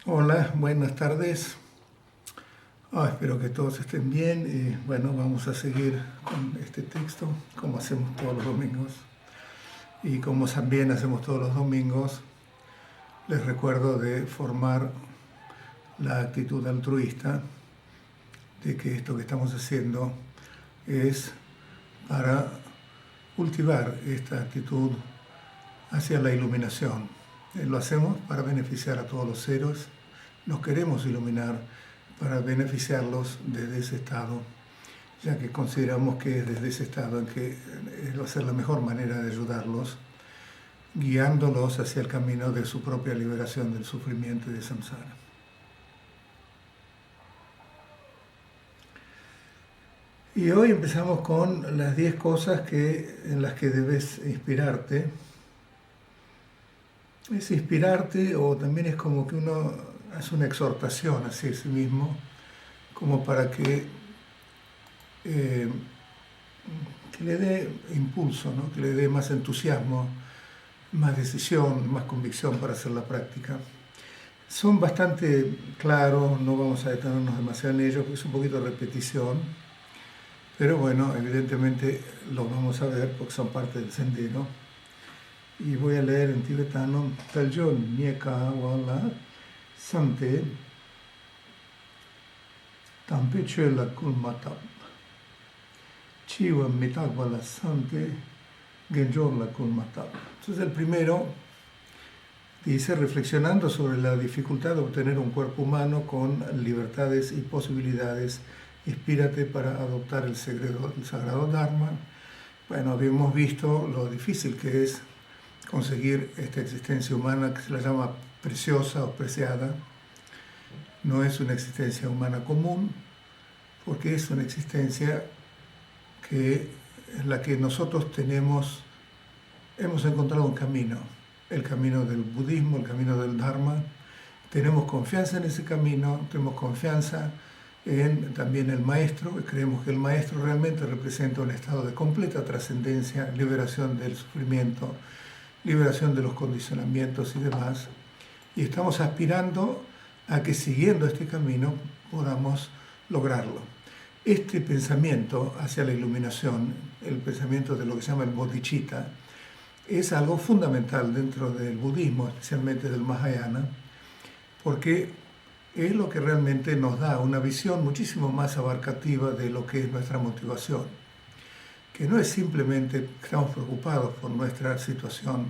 Hola, buenas tardes. Espero que todos estén bien y bueno, vamos a seguir con este texto como hacemos todos los domingos. Y como también hacemos todos los domingos, les recuerdo de formar la actitud altruista, de que esto que estamos haciendo es para cultivar esta actitud hacia la iluminación. Lo hacemos para beneficiar a todos los seres, nos queremos iluminar para beneficiarlos desde ese estado, ya que consideramos que es desde ese estado en que va a ser la mejor manera de ayudarlos, guiándolos hacia el camino de su propia liberación del sufrimiento y de samsara. Y hoy empezamos con las 10 cosas en las que debes inspirarte. Es inspirarte o también es como que uno hace una exhortación hacia sí mismo, como para que le dé impulso, ¿no? Que le dé más entusiasmo, más decisión, más convicción para hacer la práctica. Son bastante claros, no vamos a detenernos demasiado en ellos, porque es un poquito de repetición, pero bueno, evidentemente los vamos a ver porque son parte del sendero. Y voy a leer en tibetano: Taljon Nyeka Wala Sante Tampeche la Kulmatab Chiwa Mitagwala Sante Genjor la Kulmatab. Entonces el primero dice, reflexionando sobre la dificultad de obtener un cuerpo humano con libertades y posibilidades, inspírate para adoptar el sagrado Dharma. Bueno, habíamos visto lo difícil que es conseguir esta existencia humana que se la llama preciosa o preciada. No es una existencia humana común, porque es una existencia en la que nosotros hemos encontrado un camino, el camino del budismo, el camino del Dharma. Tenemos confianza en ese camino, tenemos confianza en también el maestro, creemos que el maestro realmente representa un estado de completa trascendencia, liberación del sufrimiento, liberación de los condicionamientos y demás, y estamos aspirando a que siguiendo este camino podamos lograrlo. Este pensamiento hacia la iluminación, el pensamiento de lo que se llama el bodhicitta, es algo fundamental dentro del budismo, especialmente del Mahayana, porque es lo que realmente nos da una visión muchísimo más abarcativa de lo que es nuestra motivación, que no es simplemente que estamos preocupados por nuestra situación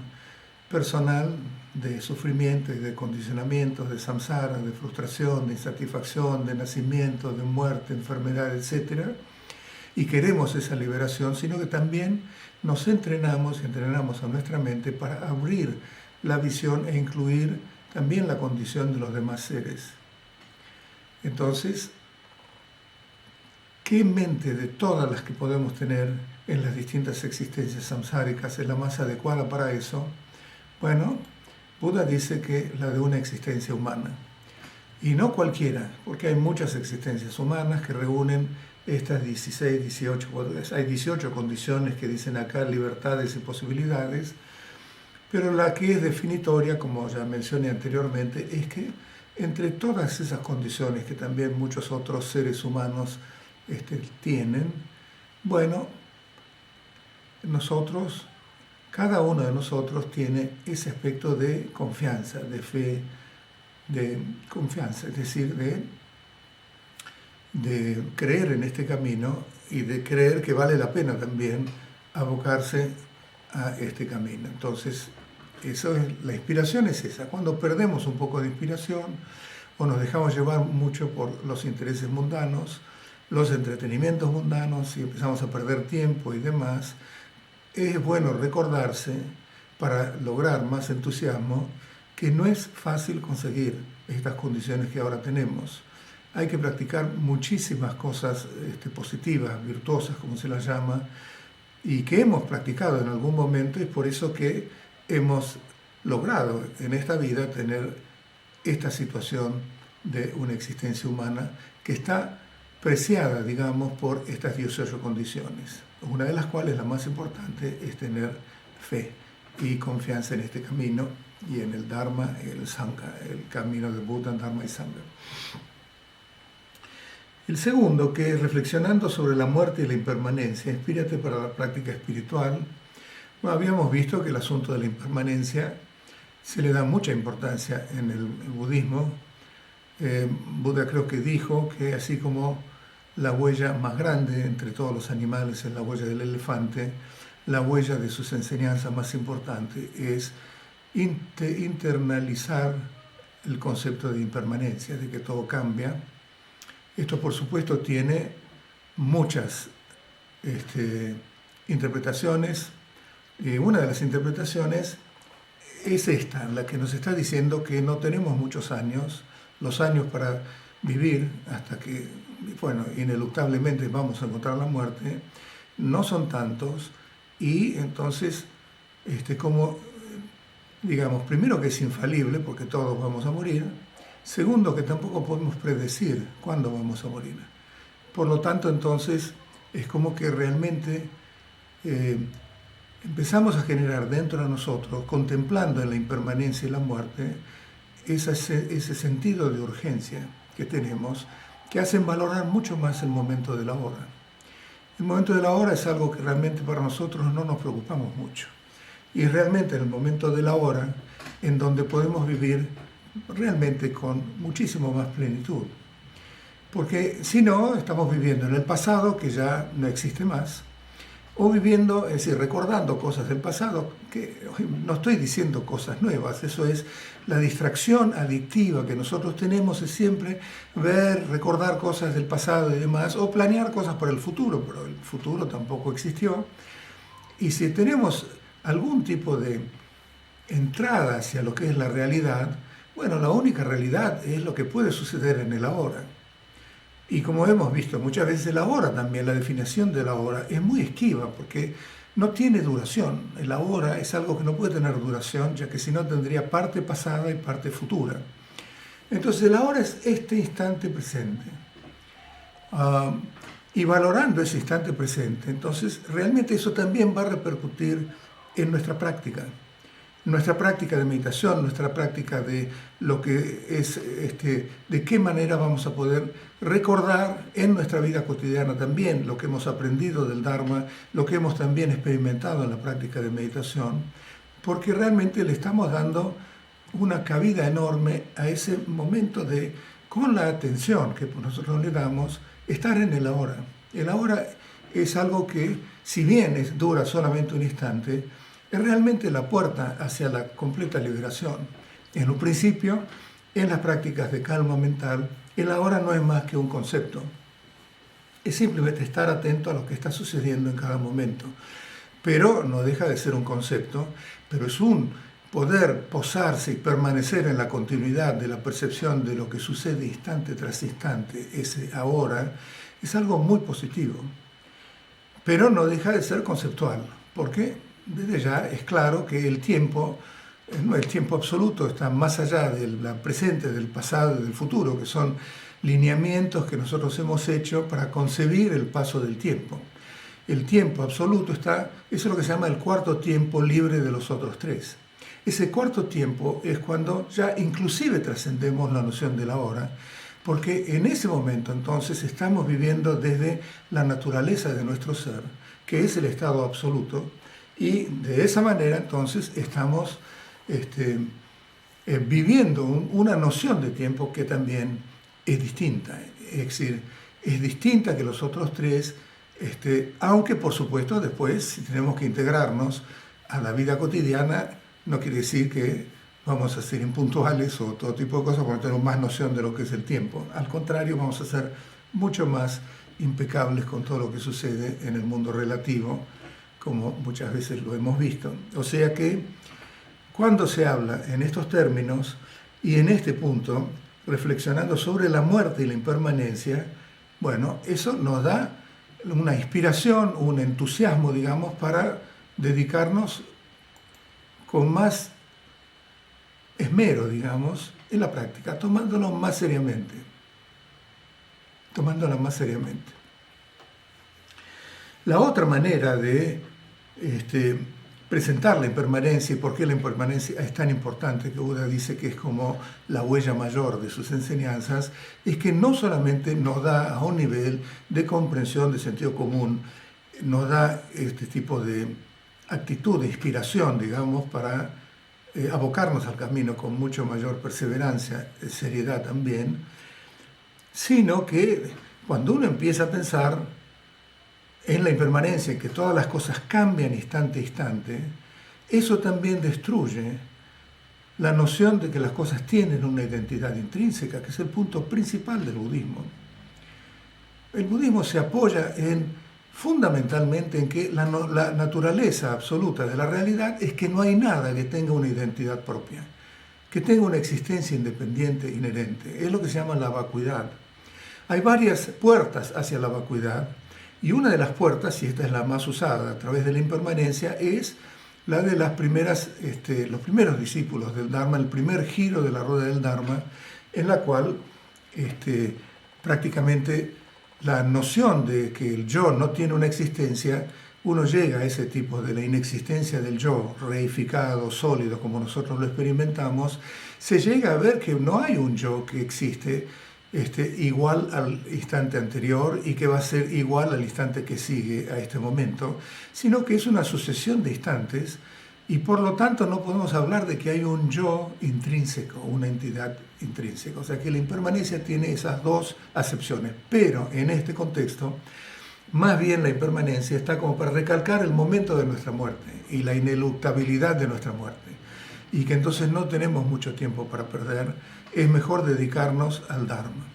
personal de sufrimiento y de condicionamientos, de samsara, de frustración, de insatisfacción, de nacimiento, de muerte, enfermedad, etc. Y queremos esa liberación, sino que también nos entrenamos y entrenamos a nuestra mente para abrir la visión e incluir también la condición de los demás seres. Entonces, ¿qué mente de todas las que podemos tener en las distintas existencias samsáricas es la más adecuada para eso? Bueno, Buda dice que la de una existencia humana. Y no cualquiera, porque hay muchas existencias humanas que reúnen estas 16, 18, hay 18 condiciones que dicen acá, libertades y posibilidades, pero la que es definitoria, como ya mencioné anteriormente, es que entre todas esas condiciones que también muchos otros seres humanos tienen, bueno, cada uno de nosotros tiene ese aspecto de confianza, de fe, de confianza, es decir, de creer en este camino y de creer que vale la pena también abocarse a este camino. Entonces, la inspiración es esa. Cuando perdemos un poco de inspiración o nos dejamos llevar mucho por los intereses mundanos, los entretenimientos mundanos y empezamos a perder tiempo y demás, es bueno recordarse, para lograr más entusiasmo, que no es fácil conseguir estas condiciones que ahora tenemos. Hay que practicar muchísimas cosas positivas, virtuosas, como se las llama, y que hemos practicado en algún momento, y es por eso que hemos logrado en esta vida tener esta situación de una existencia humana que está preciada, digamos, por estas 18 condiciones, una de las cuales, la más importante, es tener fe y confianza en este camino y en el Dharma, el Sangha, el camino de Buda, Dharma y Sangha. El segundo, que es reflexionando sobre la muerte y la impermanencia, inspírate para la práctica espiritual. Bueno, habíamos visto que el asunto de la impermanencia se le da mucha importancia en el budismo. Buda creo que dijo que así como la huella más grande entre todos los animales es la huella del elefante, la huella de sus enseñanzas más importante es internalizar el concepto de impermanencia, de que todo cambia. Esto, por supuesto, tiene muchas interpretaciones. Una de las interpretaciones es esta, la que nos está diciendo que no tenemos muchos años, los años para vivir hasta que, bueno, ineluctablemente vamos a encontrar la muerte, no son tantos, y entonces, como, digamos, primero que es infalible, porque todos vamos a morir. Segundo, que tampoco podemos predecir cuándo vamos a morir. Por lo tanto, entonces, es como que realmente empezamos a generar dentro de nosotros, contemplando en la impermanencia y la muerte, ese sentido de urgencia que tenemos, que hacen valorar mucho más el momento de la hora. El momento de la hora es algo que realmente para nosotros no nos preocupamos mucho. Y es realmente en el momento de la hora en donde podemos vivir realmente con muchísimo más plenitud. Porque si no, estamos viviendo en el pasado, que ya no existe más, o viviendo, es decir, recordando cosas del pasado, que no estoy diciendo cosas nuevas, eso es la distracción adictiva que nosotros tenemos, es siempre ver, recordar cosas del pasado y demás, o planear cosas para el futuro, pero el futuro tampoco existió. Y si tenemos algún tipo de entrada hacia lo que es la realidad, bueno, la única realidad es lo que puede suceder en el ahora. Y como hemos visto muchas veces, el ahora también, la definición del ahora es muy esquiva porque no tiene duración. El ahora es algo que no puede tener duración, ya que si no tendría parte pasada y parte futura. Entonces el ahora es este instante presente. Y valorando ese instante presente, entonces realmente eso también va a repercutir en nuestra práctica de meditación, nuestra práctica de lo que es, de qué manera vamos a poder recordar en nuestra vida cotidiana también lo que hemos aprendido del Dharma, lo que hemos también experimentado en la práctica de meditación, porque realmente le estamos dando una cabida enorme a ese momento de, con la atención que nosotros le damos, estar en el ahora. El ahora es algo que, si bien dura solamente un instante, es realmente la puerta hacia la completa liberación. En un principio, en las prácticas de calma mental, el ahora no es más que un concepto. Es simplemente estar atento a lo que está sucediendo en cada momento. Pero no deja de ser un concepto, pero es un poder posarse y permanecer en la continuidad de la percepción de lo que sucede instante tras instante, ese ahora, es algo muy positivo. Pero no deja de ser conceptual, porque desde ya es claro que el tiempo absoluto, está más allá del presente, del pasado y del futuro, que son lineamientos que nosotros hemos hecho para concebir el paso del tiempo. El tiempo absoluto eso es lo que se llama el cuarto tiempo libre de los otros tres. Ese cuarto tiempo es cuando ya inclusive trascendemos la noción de la hora, porque en ese momento entonces estamos viviendo desde la naturaleza de nuestro ser, que es el estado absoluto, y de esa manera entonces estamos viviendo una noción de tiempo que también es distinta. Es decir, es distinta que los otros tres, aunque por supuesto después si tenemos que integrarnos a la vida cotidiana, no quiere decir que vamos a ser impuntuales o todo tipo de cosas porque tenemos más noción de lo que es el tiempo. Al contrario, vamos a ser mucho más impecables con todo lo que sucede en el mundo relativo, como muchas veces lo hemos visto. O sea que cuando se habla en estos términos y en este punto, reflexionando sobre la muerte y la impermanencia, bueno, eso nos da una inspiración, un entusiasmo, digamos, para dedicarnos con más esmero, digamos, en la práctica, tomándola más seriamente. La otra manera de presentar la impermanencia y por qué la impermanencia es tan importante, que Buda dice que es como la huella mayor de sus enseñanzas, es que no solamente nos da a un nivel de comprensión de sentido común, nos da este tipo de actitud, de inspiración, digamos, para abocarnos al camino con mucho mayor perseverancia, seriedad también, sino que cuando uno empieza a pensar en la impermanencia, en que todas las cosas cambian instante a instante, eso también destruye la noción de que las cosas tienen una identidad intrínseca, que es el punto principal del budismo. El budismo se apoya fundamentalmente en que la naturaleza absoluta de la realidad es que no hay nada que tenga una identidad propia, que tenga una existencia independiente inherente. Es lo que se llama la vacuidad. Hay varias puertas hacia la vacuidad, y una de las puertas, y esta es la más usada a través de la impermanencia, es la de los primeros discípulos del Dharma, el primer giro de la rueda del Dharma, en la cual prácticamente la noción de que el yo no tiene una existencia, uno llega a ese tipo de la inexistencia del yo reificado, sólido, como nosotros lo experimentamos, se llega a ver que no hay un yo que existe igual al instante anterior y que va a ser igual al instante que sigue a este momento, sino que es una sucesión de instantes y por lo tanto no podemos hablar de que hay un yo intrínseco, una entidad intrínseca. O sea que la impermanencia tiene esas dos acepciones, pero en este contexto, más bien la impermanencia está como para recalcar el momento de nuestra muerte y la ineluctabilidad de nuestra muerte, y que entonces no tenemos mucho tiempo para perder, es mejor dedicarnos al Dharma.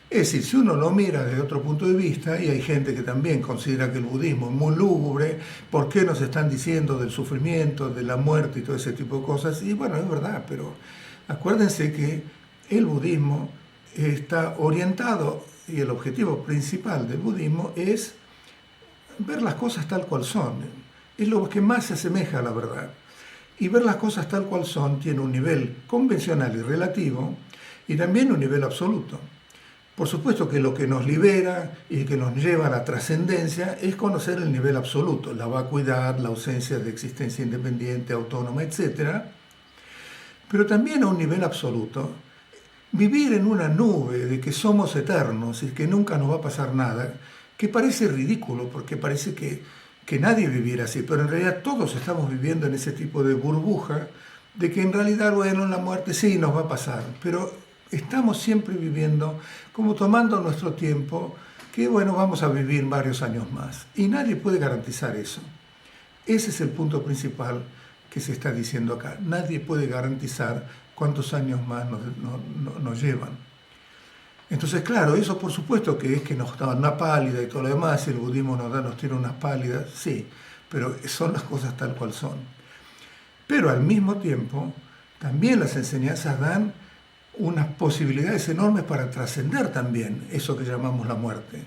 Es decir, si uno lo mira desde otro punto de vista, y hay gente que también considera que el budismo es muy lúgubre, ¿por qué nos están diciendo del sufrimiento, de la muerte y todo ese tipo de cosas? Y bueno, es verdad, pero acuérdense que el budismo está orientado, y el objetivo principal del budismo es ver las cosas tal cual son. Es lo que más se asemeja a la verdad. Y ver las cosas tal cual son tiene un nivel convencional y relativo y también un nivel absoluto. Por supuesto que lo que nos libera y que nos lleva a la trascendencia es conocer el nivel absoluto, la vacuidad, la ausencia de existencia independiente, autónoma, etc. Pero también a un nivel absoluto, vivir en una nube de que somos eternos y que nunca nos va a pasar nada, que parece ridículo porque parece que nadie viviera así, pero en realidad todos estamos viviendo en ese tipo de burbuja de que en realidad, bueno, la muerte sí nos va a pasar, pero estamos siempre viviendo como tomando nuestro tiempo, que bueno, vamos a vivir varios años más. Y nadie puede garantizar eso. Ese es el punto principal que se está diciendo acá. Nadie puede garantizar cuántos años más nos llevan. Entonces, claro, eso por supuesto que es que nos da una pálida y todo lo demás, el budismo nos tiene unas pálidas, sí, pero son las cosas tal cual son. Pero al mismo tiempo, también las enseñanzas dan unas posibilidades enormes para trascender también eso que llamamos la muerte.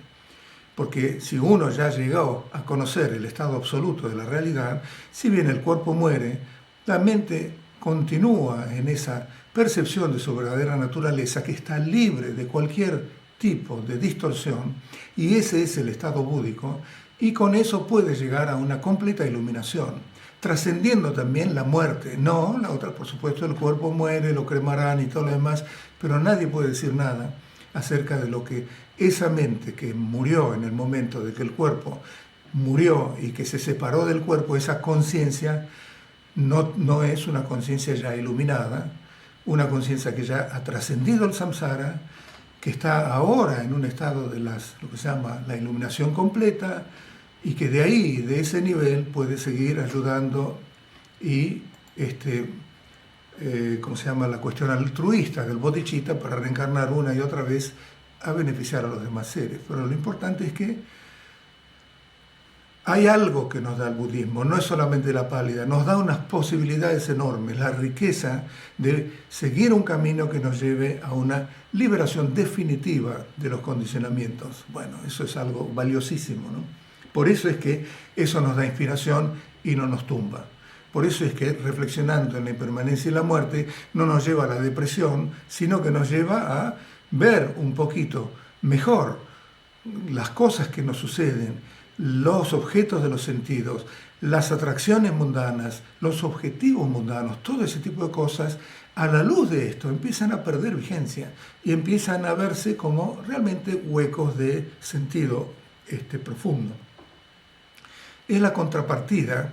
Porque si uno ya llegó a conocer el estado absoluto de la realidad, si bien el cuerpo muere, la mente continúa en esa percepción de su verdadera naturaleza que está libre de cualquier tipo de distorsión, y ese es el estado búdico, y con eso puede llegar a una completa iluminación, trascendiendo también la muerte. No, la otra, por supuesto, el cuerpo muere, lo cremarán y todo lo demás, pero nadie puede decir nada acerca de lo que esa mente que murió en el momento de que el cuerpo murió y que se separó del cuerpo, esa conciencia no es una conciencia ya iluminada, una conciencia que ya ha trascendido el samsara, que está ahora en un estado de lo que se llama la iluminación completa, y que de ahí, de ese nivel, puede seguir ayudando y, ¿cómo se llama?, la cuestión altruista del bodhicitta para reencarnar una y otra vez a beneficiar a los demás seres. Pero lo importante es que hay algo que nos da el budismo, no es solamente la pálida, nos da unas posibilidades enormes, la riqueza de seguir un camino que nos lleve a una liberación definitiva de los condicionamientos. Bueno, eso es algo valiosísimo, ¿no? Por eso es que eso nos da inspiración y no nos tumba. Por eso es que reflexionando en la impermanencia y la muerte no nos lleva a la depresión, sino que nos lleva a ver un poquito mejor las cosas que nos suceden los objetos de los sentidos, las atracciones mundanas, los objetivos mundanos, todo ese tipo de cosas, a la luz de esto empiezan a perder vigencia y empiezan a verse como realmente huecos de sentido profundo. Es la contrapartida,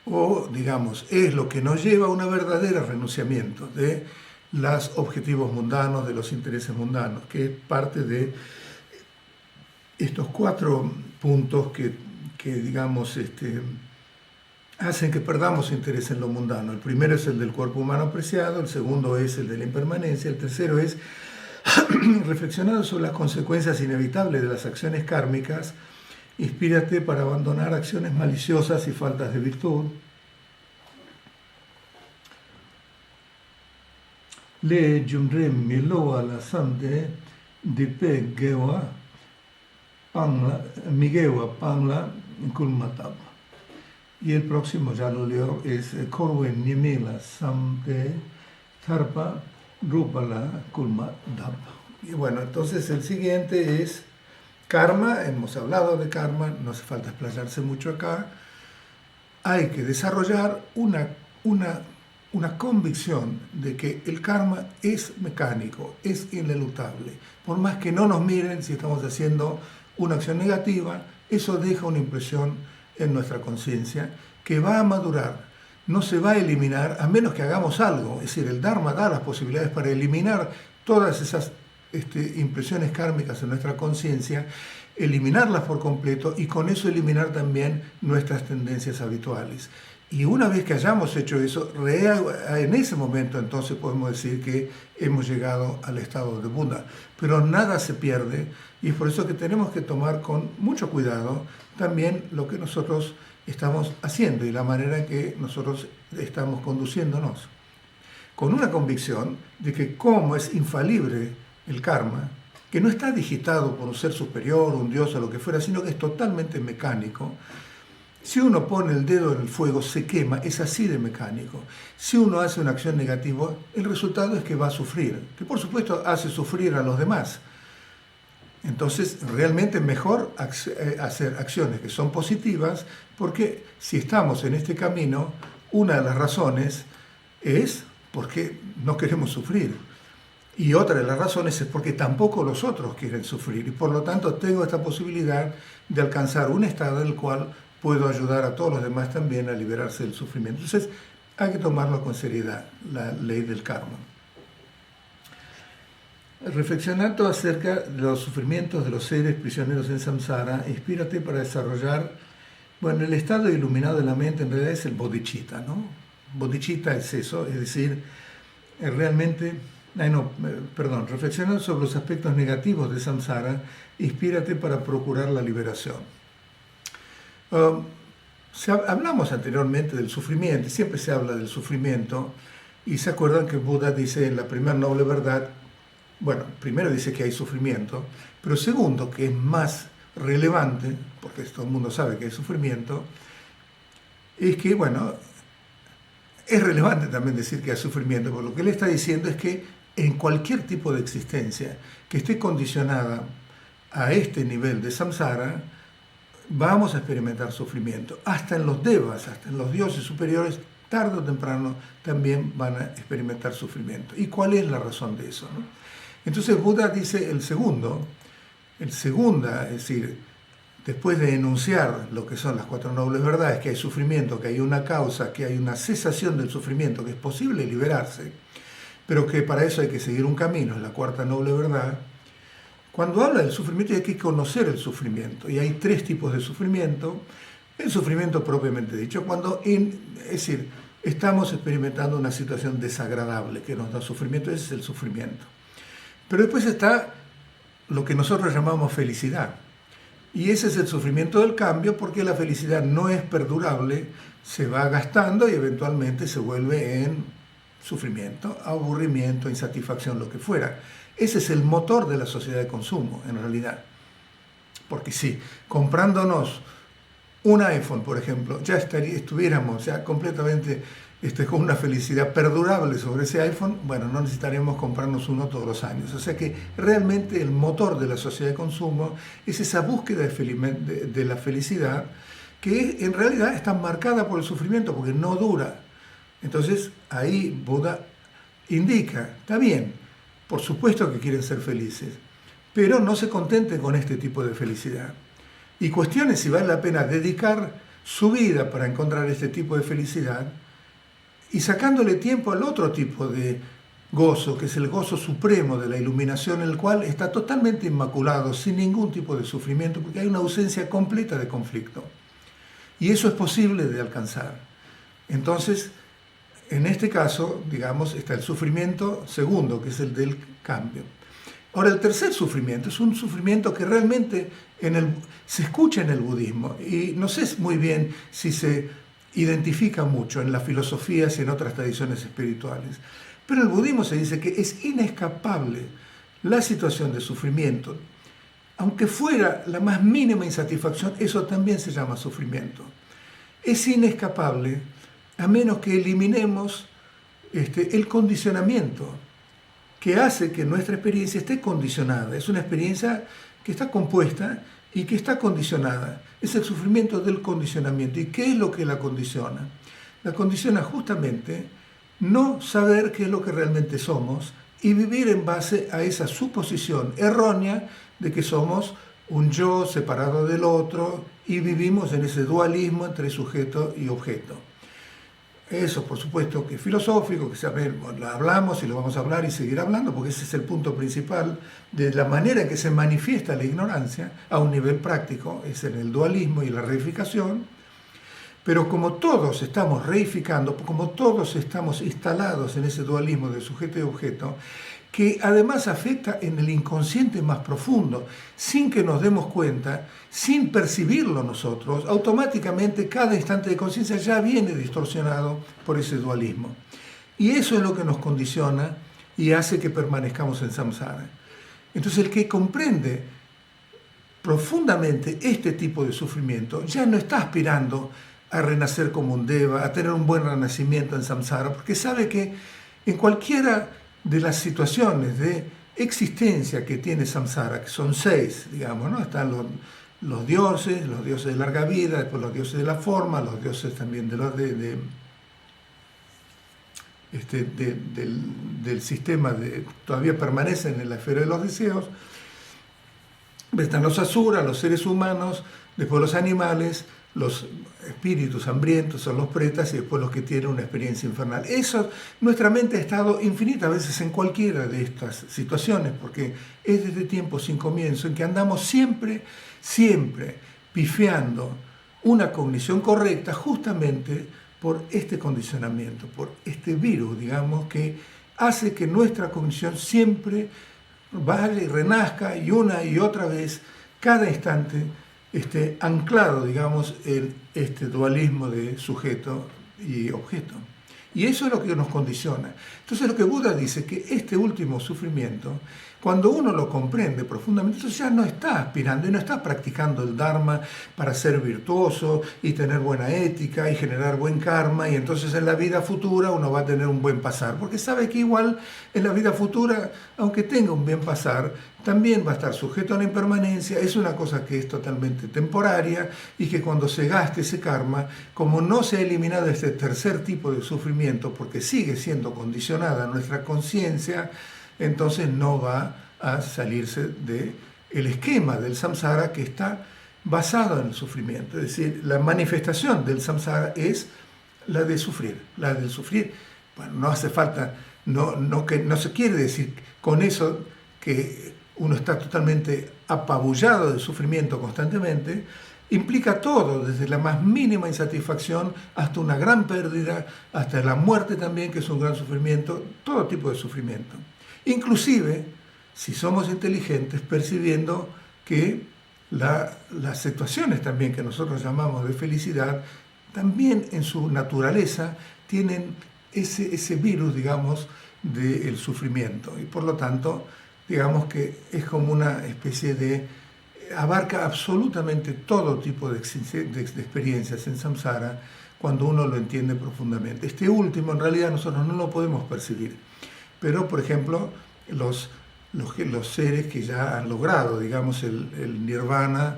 o digamos, es lo que nos lleva a un verdadero renunciamiento de los objetivos mundanos, de los intereses mundanos, que es parte de estos 4 puntos que digamos, hacen que perdamos interés en lo mundano. El primero es el del cuerpo humano apreciado, el segundo es el de la impermanencia, el tercero es reflexionar sobre las consecuencias inevitables de las acciones kármicas. Inspírate para abandonar acciones maliciosas y faltas de virtud. Le Jumrem Miloa la Sante Dipe Gewa Pangla Migewa Pangla Kulmatab. Y el próximo, ya lo leo, es Korwen Nimila Samte Tarpa Rupala Kulmatab. Y bueno, entonces el siguiente es karma. Hemos hablado de karma, no hace falta explayarse mucho acá. Hay que desarrollar una convicción de que el karma es mecánico, es inelutable. Por más que no nos miren si estamos haciendo una acción negativa, eso deja una impresión en nuestra conciencia que va a madurar, no se va a eliminar a menos que hagamos algo. Es decir, el Dharma da las posibilidades para eliminar todas esas impresiones kármicas en nuestra conciencia, eliminarlas por completo y con eso eliminar también nuestras tendencias habituales. Y una vez que hayamos hecho eso, en ese momento entonces podemos decir que hemos llegado al estado de Buda. Pero nada se pierde y es por eso que tenemos que tomar con mucho cuidado también lo que nosotros estamos haciendo y la manera en que nosotros estamos conduciéndonos. Con una convicción de que como es infalible el karma, que no está digitado por un ser superior, un dios o lo que fuera, sino que es totalmente mecánico. Si uno pone el dedo en el fuego, se quema, es así de mecánico. Si uno hace una acción negativa, el resultado es que va a sufrir, que por supuesto hace sufrir a los demás. Entonces, realmente es mejor hacer acciones que son positivas, porque si estamos en este camino, una de las razones es porque no queremos sufrir. Y otra de las razones es porque tampoco los otros quieren sufrir. Y por lo tanto tengo esta posibilidad de alcanzar un estado en el cual puedo ayudar a todos los demás también a liberarse del sufrimiento. Entonces hay que tomarlo con seriedad, la ley del karma. Reflexionando acerca de los sufrimientos de los seres prisioneros en samsara, inspírate para desarrollar, bueno, el estado iluminado de la mente en realidad es el bodhicitta, ¿no? Bodhicitta es eso, es decir, realmente... reflexionando sobre los aspectos negativos de samsara, inspírate para procurar la liberación. Hablamos anteriormente del sufrimiento, siempre se habla del sufrimiento, y se acuerdan que Buda dice en la primera noble verdad, bueno, primero dice que hay sufrimiento, pero segundo, que es más relevante, porque todo el mundo sabe que hay sufrimiento, es que, bueno, es relevante también decir que hay sufrimiento, porque lo que él está diciendo es que en cualquier tipo de existencia que esté condicionada a este nivel de samsara, vamos a experimentar sufrimiento. Hasta en los devas, hasta en los dioses superiores, tarde o temprano también van a experimentar sufrimiento. ¿Y cuál es la razón de eso, no? Entonces Buda dice el segundo, es decir, después de enunciar lo que son las 4 nobles verdades, que hay sufrimiento, que hay una causa, que hay una cesación del sufrimiento, que es posible liberarse, pero que para eso hay que seguir un camino, es la 4ª noble verdad. Cuando habla del sufrimiento hay que conocer el sufrimiento, y hay 3 tipos de sufrimiento. El sufrimiento propiamente dicho, cuando es decir, estamos experimentando una situación desagradable que nos da sufrimiento, ese es el sufrimiento. Pero después está lo que nosotros llamamos felicidad, y ese es el sufrimiento del cambio, porque la felicidad no es perdurable, se va gastando y eventualmente se vuelve en sufrimiento, aburrimiento, insatisfacción, lo que fuera. Ese es el motor de la sociedad de consumo, en realidad. Porque si comprándonos un iPhone, por ejemplo, ya estuviéramos ya completamente con una felicidad perdurable sobre ese iPhone, bueno, no necesitaremos comprarnos uno todos los años. O sea que realmente el motor de la sociedad de consumo es esa búsqueda de la felicidad que en realidad está marcada por el sufrimiento porque no dura. Entonces ahí Buda indica, está bien, por supuesto que quieren ser felices, pero no se contenten con este tipo de felicidad. Y cuestionen si vale la pena dedicar su vida para encontrar este tipo de felicidad y sacándole tiempo al otro tipo de gozo, que es el gozo supremo de la iluminación, el cual está totalmente inmaculado, sin ningún tipo de sufrimiento, porque hay una ausencia completa de conflicto. Y eso es posible de alcanzar. Entonces, en este caso, digamos, está el sufrimiento segundo, que es el del cambio. Ahora, el tercer sufrimiento es un sufrimiento que realmente se escucha en el budismo y no sé muy bien si se identifica mucho en las filosofías y en otras tradiciones espirituales. Pero en el budismo se dice que es inescapable la situación de sufrimiento. Aunque fuera la más mínima insatisfacción, eso también se llama sufrimiento. Es inescapable a menos que eliminemos el condicionamiento que hace que nuestra experiencia esté condicionada. Es una experiencia que está compuesta y que está condicionada. Es el sufrimiento del condicionamiento. ¿Y qué es lo que la condiciona? La condiciona justamente no saber qué es lo que realmente somos y vivir en base a esa suposición errónea de que somos un yo separado del otro y vivimos en ese dualismo entre sujeto y objeto. Eso, por supuesto, que es filosófico, que lo hablamos y lo vamos a hablar y seguir hablando, porque ese es el punto principal de la manera en que se manifiesta la ignorancia a un nivel práctico, es en el dualismo y la reificación. Pero como todos estamos reificando, como todos estamos instalados en ese dualismo de sujeto y objeto, que además afecta en el inconsciente más profundo, sin que nos demos cuenta, sin percibirlo nosotros, automáticamente cada instante de conciencia ya viene distorsionado por ese dualismo. Y eso es lo que nos condiciona y hace que permanezcamos en samsara. Entonces el que comprende profundamente este tipo de sufrimiento ya no está aspirando a renacer como un deva, a tener un buen renacimiento en samsara, porque sabe que en cualquiera de las situaciones de existencia que tiene samsara, que son 6, digamos, ¿no? Están los dioses de larga vida, después los dioses de la forma, los dioses también del sistema, todavía permanecen en la esfera de los deseos. Están los asuras, los seres humanos, después los animales, los espíritus hambrientos son los pretas y después los que tienen una experiencia infernal. Eso, nuestra mente ha estado infinitas veces en cualquiera de estas situaciones, porque es desde tiempos sin comienzo en que andamos siempre pifiando una cognición correcta justamente por este condicionamiento, por este virus, digamos, que hace que nuestra cognición siempre vaya y renazca y una y otra vez, cada instante, anclado, digamos, en este dualismo de sujeto y objeto. Y eso es lo que nos condiciona. Entonces lo que Buda dice, que este último sufrimiento, cuando uno lo comprende profundamente, entonces ya no está aspirando y no está practicando el Dharma para ser virtuoso y tener buena ética y generar buen karma, y entonces en la vida futura uno va a tener un buen pasar, porque sabe que igual en la vida futura, aunque tenga un bien pasar, también va a estar sujeto a la impermanencia, es una cosa que es totalmente temporaria y que cuando se gaste ese karma, como no se ha eliminado este tercer tipo de sufrimiento, porque sigue siendo condicionada nuestra conciencia, entonces no va a salirse del esquema del samsara que está basado en el sufrimiento. Es decir, la manifestación del samsara es la de sufrir. La del sufrir, bueno, no hace falta, no se quiere decir con eso que uno está totalmente apabullado de sufrimiento constantemente. Implica todo, desde la más mínima insatisfacción hasta una gran pérdida, hasta la muerte también, que es un gran sufrimiento, todo tipo de sufrimiento. Inclusive, si somos inteligentes, percibiendo que las situaciones también que nosotros llamamos de felicidad, también en su naturaleza tienen ese virus, digamos, del sufrimiento. Y por lo tanto, digamos que es como una especie de... abarca absolutamente todo tipo de experiencias en samsara, cuando uno lo entiende profundamente. Este último en realidad nosotros no lo podemos percibir, pero por ejemplo los seres que ya han logrado, digamos, el nirvana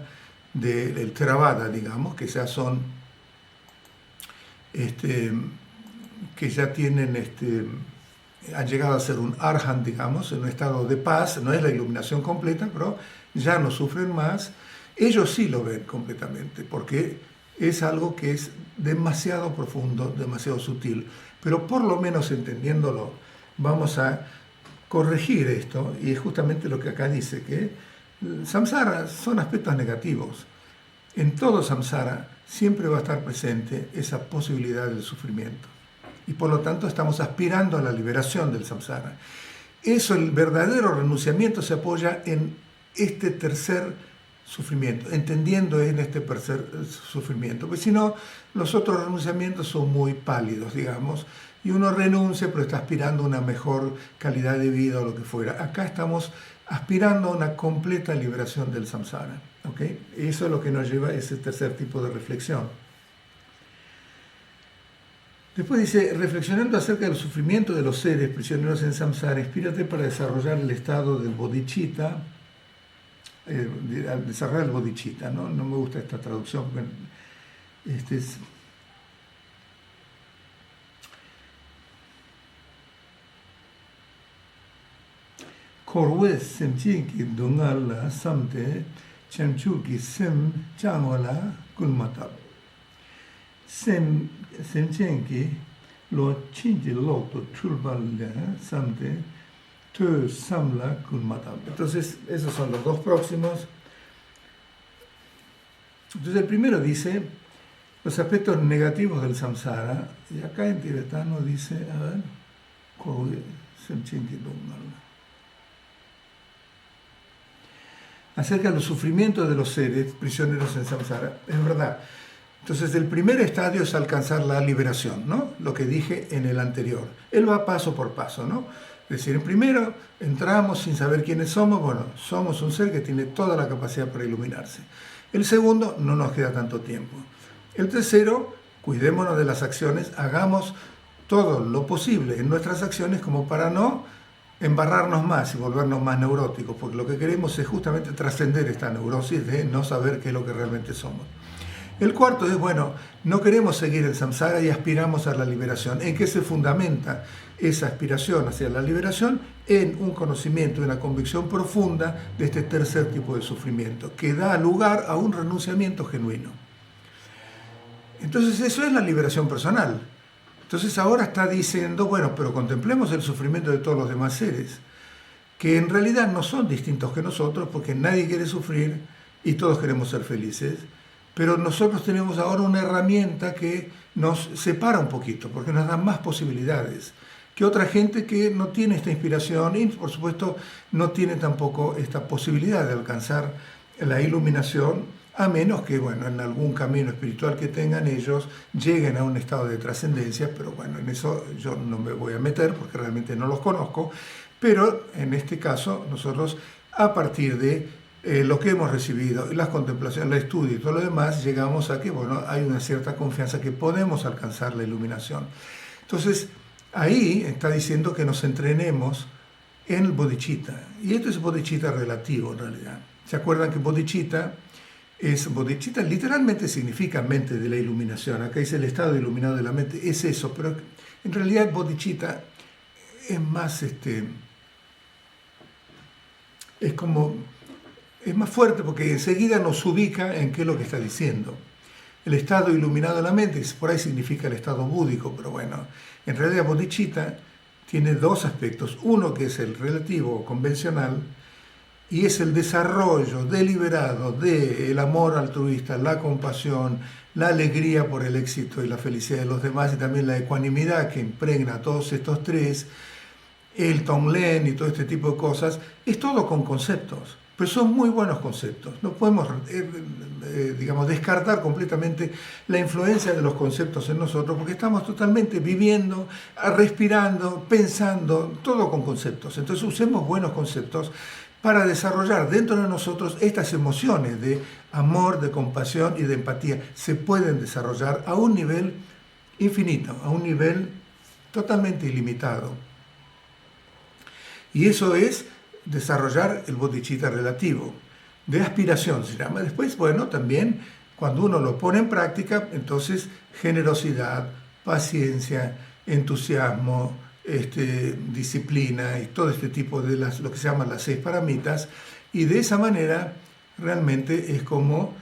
del Theravada, digamos, que ya son, que ya tienen, han llegado a ser un arhat, digamos, en un estado de paz, no es la iluminación completa, pero ya no sufren más. Ellos sí lo ven completamente, porque es algo que es demasiado profundo, demasiado sutil, pero por lo menos entendiéndolo, vamos a corregir esto, y es justamente lo que acá dice, que samsara son aspectos negativos. En todo samsara siempre va a estar presente esa posibilidad del sufrimiento, y por lo tanto estamos aspirando a la liberación del samsara. Eso, el verdadero renunciamiento se apoya en este tercer sufrimiento, entendiendo en este tercer sufrimiento, porque si no, los otros renunciamientos son muy pálidos, digamos, y uno renuncia pero está aspirando a una mejor calidad de vida o lo que fuera. Acá estamos aspirando a una completa liberación del samsara, ¿okay? Eso es lo que nos lleva a ese tercer tipo de reflexión. Después dice, reflexionando acerca del sufrimiento de los seres prisioneros en samsara, inspírate para desarrollar el estado del bodhicitta, desarrollar el bodhicitta, ¿no? No me gusta esta traducción, porque es... Korwe semchinki dungala samte chamchuki sem changwala kulmatab. Semchinki lo chinji loto chulbala samte tu samla kulmatab. Entonces, esos son los dos próximos. Entonces, el primero dice los aspectos negativos del samsara, y acá en tibetano dice, a ver, Korwe semchinki dungala. Acerca de los sufrimientos de los seres prisioneros en samsara. Es verdad. Entonces, el primer estadio es alcanzar la liberación, ¿no? Lo que dije en el anterior. Él va paso por paso, ¿no? Es decir, en primero entramos sin saber quiénes somos. Bueno, somos un ser que tiene toda la capacidad para iluminarse. El segundo, no nos queda tanto tiempo. El tercero, cuidémonos de las acciones, hagamos todo lo posible en nuestras acciones como para no embarrarnos más y volvernos más neuróticos, porque lo que queremos es justamente trascender esta neurosis de no saber qué es lo que realmente somos. El cuarto es, bueno, no queremos seguir el samsara y aspiramos a la liberación. ¿En qué se fundamenta esa aspiración hacia la liberación? En un conocimiento, una convicción profunda de este tercer tipo de sufrimiento, que da lugar a un renunciamiento genuino. Entonces, eso es la liberación personal. Entonces ahora está diciendo, bueno, pero contemplemos el sufrimiento de todos los demás seres, que en realidad no son distintos que nosotros, porque nadie quiere sufrir y todos queremos ser felices, pero nosotros tenemos ahora una herramienta que nos separa un poquito, porque nos da más posibilidades que otra gente que no tiene esta inspiración y, por supuesto, no tiene tampoco esta posibilidad de alcanzar la iluminación, a menos que, bueno, en algún camino espiritual que tengan ellos lleguen a un estado de trascendencia, pero bueno, en eso yo no me voy a meter porque realmente no los conozco, pero en este caso nosotros, a partir de lo que hemos recibido, las contemplaciones, el estudio y todo lo demás, llegamos a que, bueno, hay una cierta confianza que podemos alcanzar la iluminación. Entonces, ahí está diciendo que nos entrenemos en el bodhicitta, y esto es bodhicitta relativo en realidad. ¿Se acuerdan que bodhicitta literalmente significa mente de la iluminación? Acá dice el estado iluminado de la mente, es eso, pero en realidad bodhicitta es más, es más fuerte porque enseguida nos ubica en qué es lo que está diciendo. El estado iluminado de la mente, por ahí significa el estado búdico, pero bueno, en realidad bodhicitta tiene dos aspectos. Uno que es el relativo o convencional, y es el desarrollo deliberado del amor altruista, la compasión, la alegría por el éxito y la felicidad de los demás, y también la ecuanimidad que impregna a todos estos tres, el Tonglen y todo este tipo de cosas. Es todo con conceptos, pero son muy buenos conceptos. No podemos, digamos, descartar completamente la influencia de los conceptos en nosotros, porque estamos totalmente viviendo, respirando, pensando, todo con conceptos. Entonces usemos buenos conceptos para desarrollar dentro de nosotros estas emociones de amor, de compasión y de empatía. Se pueden desarrollar a un nivel infinito, a un nivel totalmente ilimitado. Y eso es desarrollar el bodhicitta relativo, de aspiración se llama. Después, bueno, también cuando uno lo pone en práctica, entonces generosidad, paciencia, entusiasmo, disciplina y todo este tipo de lo que se llaman las 6 paramitas, y de esa manera realmente es como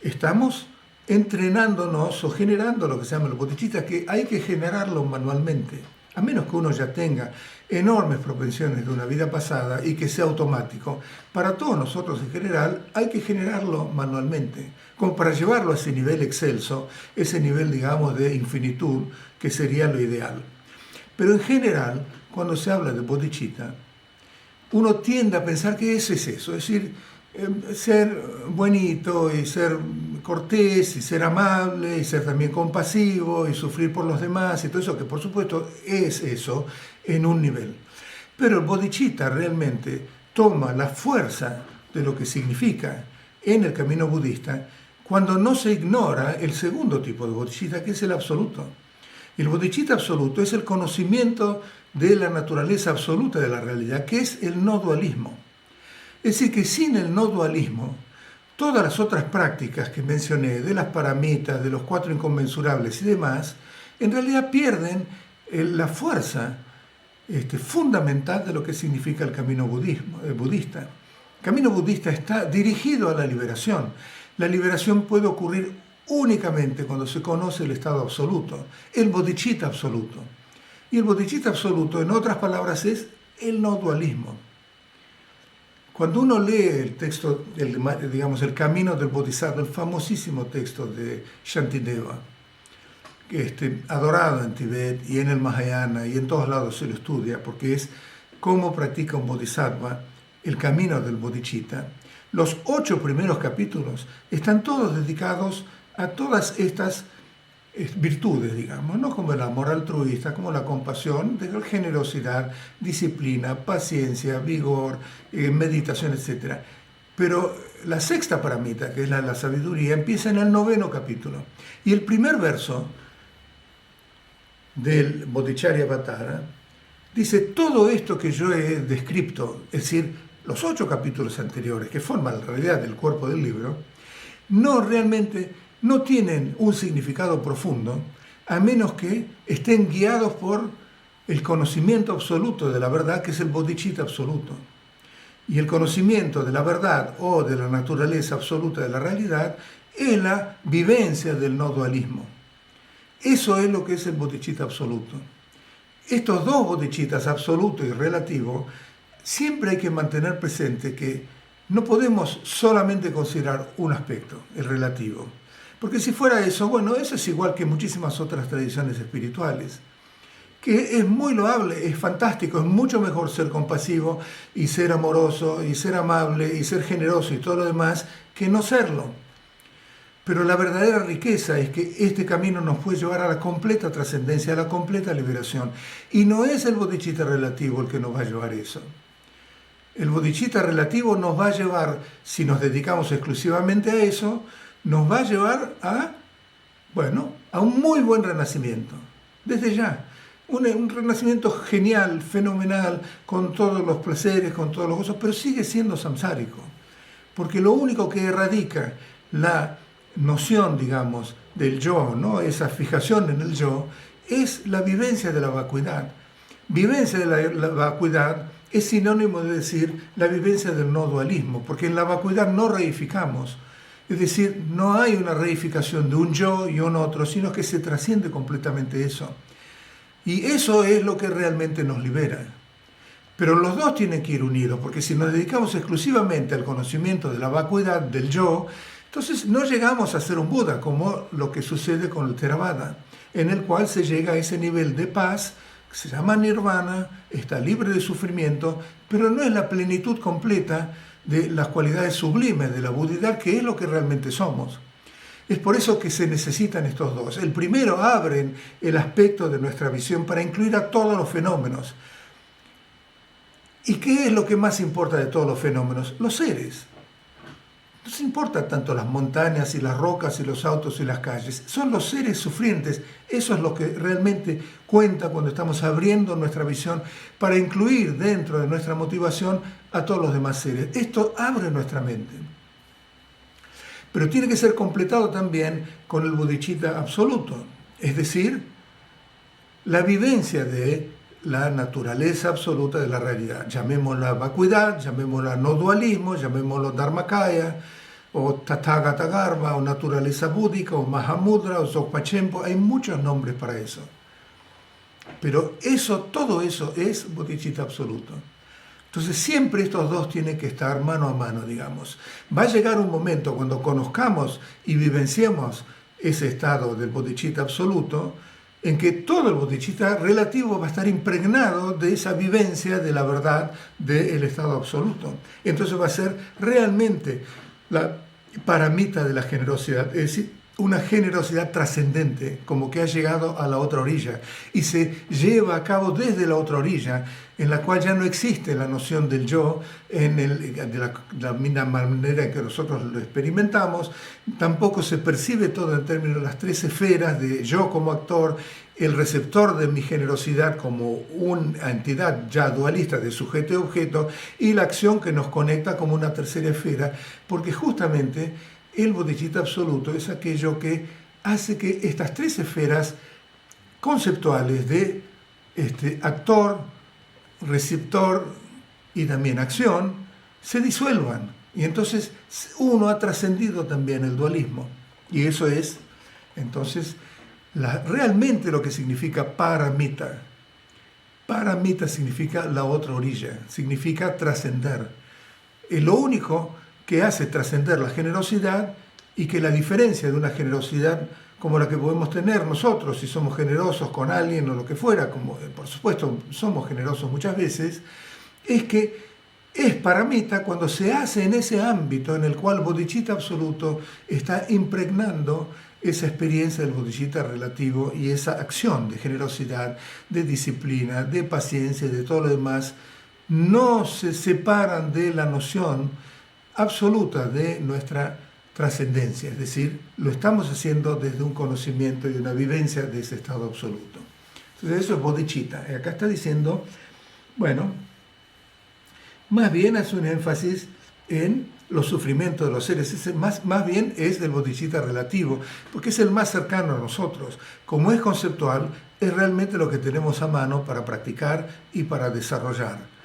estamos entrenándonos o generando lo que se llama el bodhicitta, que hay que generarlo manualmente, a menos que uno ya tenga enormes propensiones de una vida pasada y que sea automático. Para todos nosotros en general hay que generarlo manualmente, como para llevarlo a ese nivel excelso, ese nivel, digamos, de infinitud, que sería lo ideal. Pero en general, cuando se habla de bodhicitta, uno tiende a pensar que ese es eso, es decir, ser bonito y ser cortés y ser amable y ser también compasivo y sufrir por los demás y todo eso, que por supuesto es eso en un nivel. Pero el bodhicitta realmente toma la fuerza de lo que significa en el camino budista cuando no se ignora el segundo tipo de bodhicitta, que es el absoluto. El bodhicitta absoluto es el conocimiento de la naturaleza absoluta de la realidad, que es el no dualismo. Es decir, que sin el no dualismo, todas las otras prácticas que mencioné, de las paramitas, de los 4 inconmensurables y demás, en realidad pierden la fuerza fundamental de lo que significa el camino budista. El camino budista está dirigido a la liberación. La liberación puede ocurrir únicamente cuando se conoce el estado absoluto, el bodhicitta absoluto. Y el bodhicitta absoluto, en otras palabras, es el no dualismo. Cuando uno lee el texto, el Camino del Bodhisattva, el famosísimo texto de Shantideva, adorado en Tibet y en el Mahayana y en todos lados se lo estudia, porque es cómo practica un bodhisattva el camino del bodhicitta. Los 8 primeros capítulos están todos dedicados a todas estas virtudes, digamos, ¿no? Como el amor altruista, como la compasión, generosidad, disciplina, paciencia, vigor, meditación, etc. Pero la 6ª paramita, que es la sabiduría, empieza en el 9º capítulo. Y el primer verso del Bodhicharyavatara dice: todo esto que yo he descrito, es decir, los 8 capítulos anteriores, que forman la realidad del cuerpo del libro, no tienen un significado profundo, a menos que estén guiados por el conocimiento absoluto de la verdad, que es el bodhicitta absoluto. Y el conocimiento de la verdad o de la naturaleza absoluta de la realidad es la vivencia del no dualismo. Eso es lo que es el bodhicitta absoluto. Estos 2 bodhicittas, absoluto y relativo, siempre hay que mantener presente que no podemos solamente considerar un aspecto, el relativo. Porque si fuera eso, bueno, eso es igual que muchísimas otras tradiciones espirituales, que es muy loable, es fantástico, es mucho mejor ser compasivo y ser amoroso y ser amable y ser generoso y todo lo demás que no serlo. Pero la verdadera riqueza es que este camino nos puede llevar a la completa trascendencia, a la completa liberación. Y no es el bodhicitta relativo el que nos va a llevar eso. El bodhicitta relativo nos va a llevar, si nos dedicamos exclusivamente a eso, nos va a llevar a un muy buen renacimiento, desde ya. Un renacimiento genial, fenomenal, con todos los placeres, con todos los gozos, pero sigue siendo samsárico. Porque lo único que erradica la noción, digamos, del yo, ¿no? Esa fijación en el yo, es la vivencia de la vacuidad. Vivencia de la vacuidad es sinónimo de decir la vivencia del no dualismo, porque en la vacuidad no reificamos. Es decir, no hay una reificación de un yo y un otro, sino que se trasciende completamente eso. Y eso es lo que realmente nos libera. Pero los dos tienen que ir unidos, porque si nos dedicamos exclusivamente al conocimiento de la vacuidad del yo, entonces no llegamos a ser un Buda, como lo que sucede con el Theravada, en el cual se llega a ese nivel de paz, que se llama nirvana, está libre de sufrimiento, pero no es la plenitud completa de las cualidades sublimes de la budidad, que es lo que realmente somos. Es por eso que se necesitan estos dos. El primero abre el aspecto de nuestra visión para incluir a todos los fenómenos. ¿Y qué es lo que más importa de todos los fenómenos? Los seres. No se importa tanto las montañas y las rocas y los autos y las calles. Son los seres sufrientes. Eso es lo que realmente cuenta cuando estamos abriendo nuestra visión para incluir dentro de nuestra motivación a todos los demás seres. Esto abre nuestra mente. Pero tiene que ser completado también con el bodhicitta absoluto. Es decir, la vivencia de la naturaleza absoluta de la realidad. Llamémosla vacuidad, llamémosla no dualismo, llamémoslo dharmakaya, o tathagata dharma, o naturaleza búdica, o mahamudra, o dzogpa-chenpo. Hay muchos nombres para eso. Pero todo eso es bodhicitta absoluto. Entonces siempre estos dos tienen que estar mano a mano, digamos. Va a llegar un momento cuando conozcamos y vivenciemos ese estado del bodhicitta absoluto, en que todo el bodhicitta relativo va a estar impregnado de esa vivencia de la verdad del estado absoluto. Entonces va a ser realmente la paramita de la generosidad, es decir, una generosidad trascendente, como que ha llegado a la otra orilla y se lleva a cabo desde la otra orilla, en la cual ya no existe la noción del yo de la misma manera en que nosotros lo experimentamos. Tampoco se percibe todo en términos de las tres esferas de yo como actor, el receptor de mi generosidad como una entidad ya dualista de sujeto y objeto, y la acción que nos conecta como una tercera esfera, porque justamente el bodhicitta absoluto es aquello que hace que estas tres esferas conceptuales de actor, receptor y también acción se disuelvan. Y entonces uno ha trascendido también el dualismo. Y eso es, entonces, realmente lo que significa paramita. Paramita significa la otra orilla, significa trascender. Es lo único que hace trascender la generosidad, y que la diferencia de una generosidad como la que podemos tener nosotros si somos generosos con alguien o lo que fuera, como por supuesto somos generosos muchas veces, es que es paramita cuando se hace en ese ámbito en el cual bodhicitta absoluto está impregnando esa experiencia del bodhicitta relativo y esa acción de generosidad, de disciplina, de paciencia y de todo lo demás, no se separan de la noción absoluta de nuestra trascendencia, es decir, lo estamos haciendo desde un conocimiento y una vivencia de ese estado absoluto. Entonces eso es bodhicitta. Y acá está diciendo, bueno, más bien hace un énfasis en los sufrimientos de los seres, más bien es del bodhicitta relativo, porque es el más cercano a nosotros. Como es conceptual, es realmente lo que tenemos a mano para practicar y para desarrollar.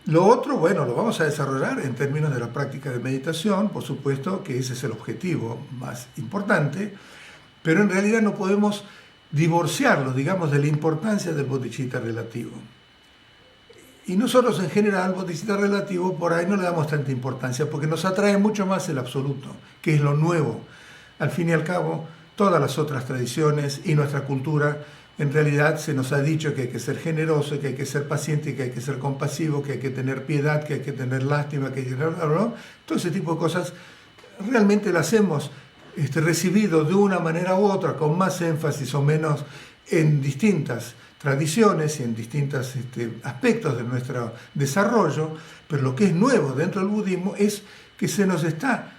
Lo otro, bueno, lo vamos a desarrollar en términos de la práctica de meditación, por supuesto que ese es el objetivo más importante, pero en realidad no podemos divorciarlo, digamos, de la importancia del bodhicitta relativo. Y nosotros en general, bodhicitta relativo, por ahí no le damos tanta importancia, porque nos atrae mucho más el absoluto, que es lo nuevo. Al fin y al cabo, todas las otras tradiciones y nuestra cultura, en realidad se nos ha dicho que hay que ser generoso, que hay que ser paciente, que hay que ser compasivo, que hay que tener piedad, que hay que tener lástima, que hay que tener... Todo ese tipo de cosas realmente las hemos recibido de una manera u otra, con más énfasis o menos en distintas tradiciones y en distintos aspectos de nuestro desarrollo, pero lo que es nuevo dentro del budismo es que se nos está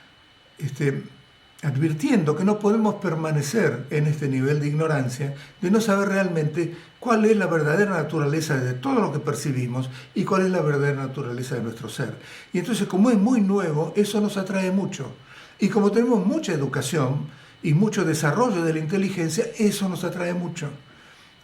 advirtiendo que no podemos permanecer en este nivel de ignorancia, de no saber realmente cuál es la verdadera naturaleza de todo lo que percibimos y cuál es la verdadera naturaleza de nuestro ser. Y entonces, como es muy nuevo, eso nos atrae mucho. Y como tenemos mucha educación y mucho desarrollo de la inteligencia, eso nos atrae mucho.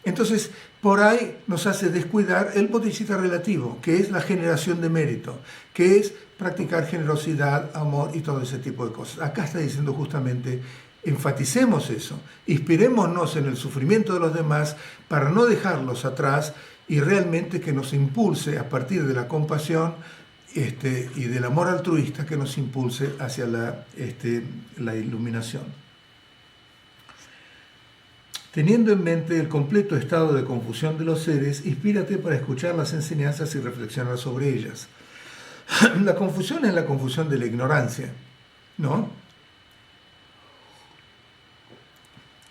Entonces, por ahí nos hace descuidar el bodhicitta relativo, que es la generación de mérito, que es practicar generosidad, amor y todo ese tipo de cosas. Acá está diciendo justamente, enfaticemos eso, inspirémonos en el sufrimiento de los demás para no dejarlos atrás y realmente que nos impulse a partir de la compasión y del amor altruista, que nos impulse hacia la iluminación. Teniendo en mente el completo estado de confusión de los seres, inspírate para escuchar las enseñanzas y reflexionar sobre ellas. La confusión es la confusión de la ignorancia, ¿no?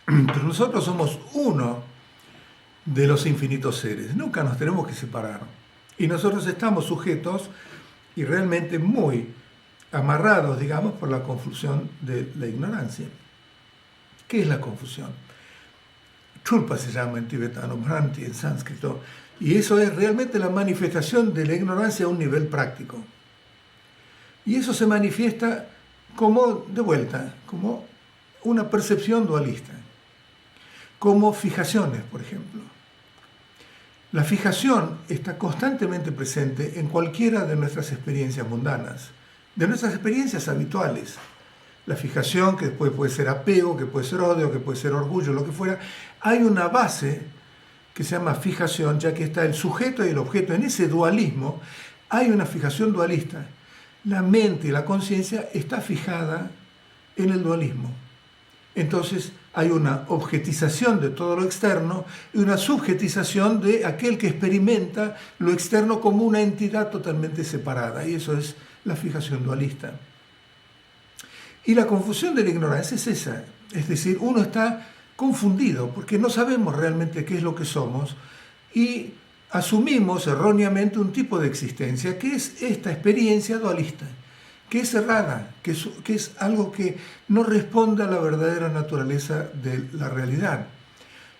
Pero nosotros somos uno de los infinitos seres, nunca nos tenemos que separar. Y nosotros estamos sujetos y realmente muy amarrados, digamos, por la confusión de la ignorancia. ¿Qué es la confusión? Tulpa se llama en tibetano, Bhranti en sánscrito, y eso es realmente la manifestación de la ignorancia a un nivel práctico. Y eso se manifiesta como, de vuelta, como una percepción dualista, como fijaciones, por ejemplo. La fijación está constantemente presente en cualquiera de nuestras experiencias mundanas, de nuestras experiencias habituales. La fijación, que después puede ser apego, que puede ser odio, que puede ser orgullo, lo que fuera, hay una base que se llama fijación, ya que está el sujeto y el objeto. En ese dualismo hay una fijación dualista. La mente y la conciencia está fijada en el dualismo. Entonces hay una objetización de todo lo externo y una subjetización de aquel que experimenta lo externo como una entidad totalmente separada. Y eso es la fijación dualista. Y la confusión de la ignorancia es esa. Es decir, uno está confundido porque no sabemos realmente qué es lo que somos y asumimos erróneamente un tipo de existencia que es esta experiencia dualista, que es cerrada, que es algo que no responde a la verdadera naturaleza de la realidad.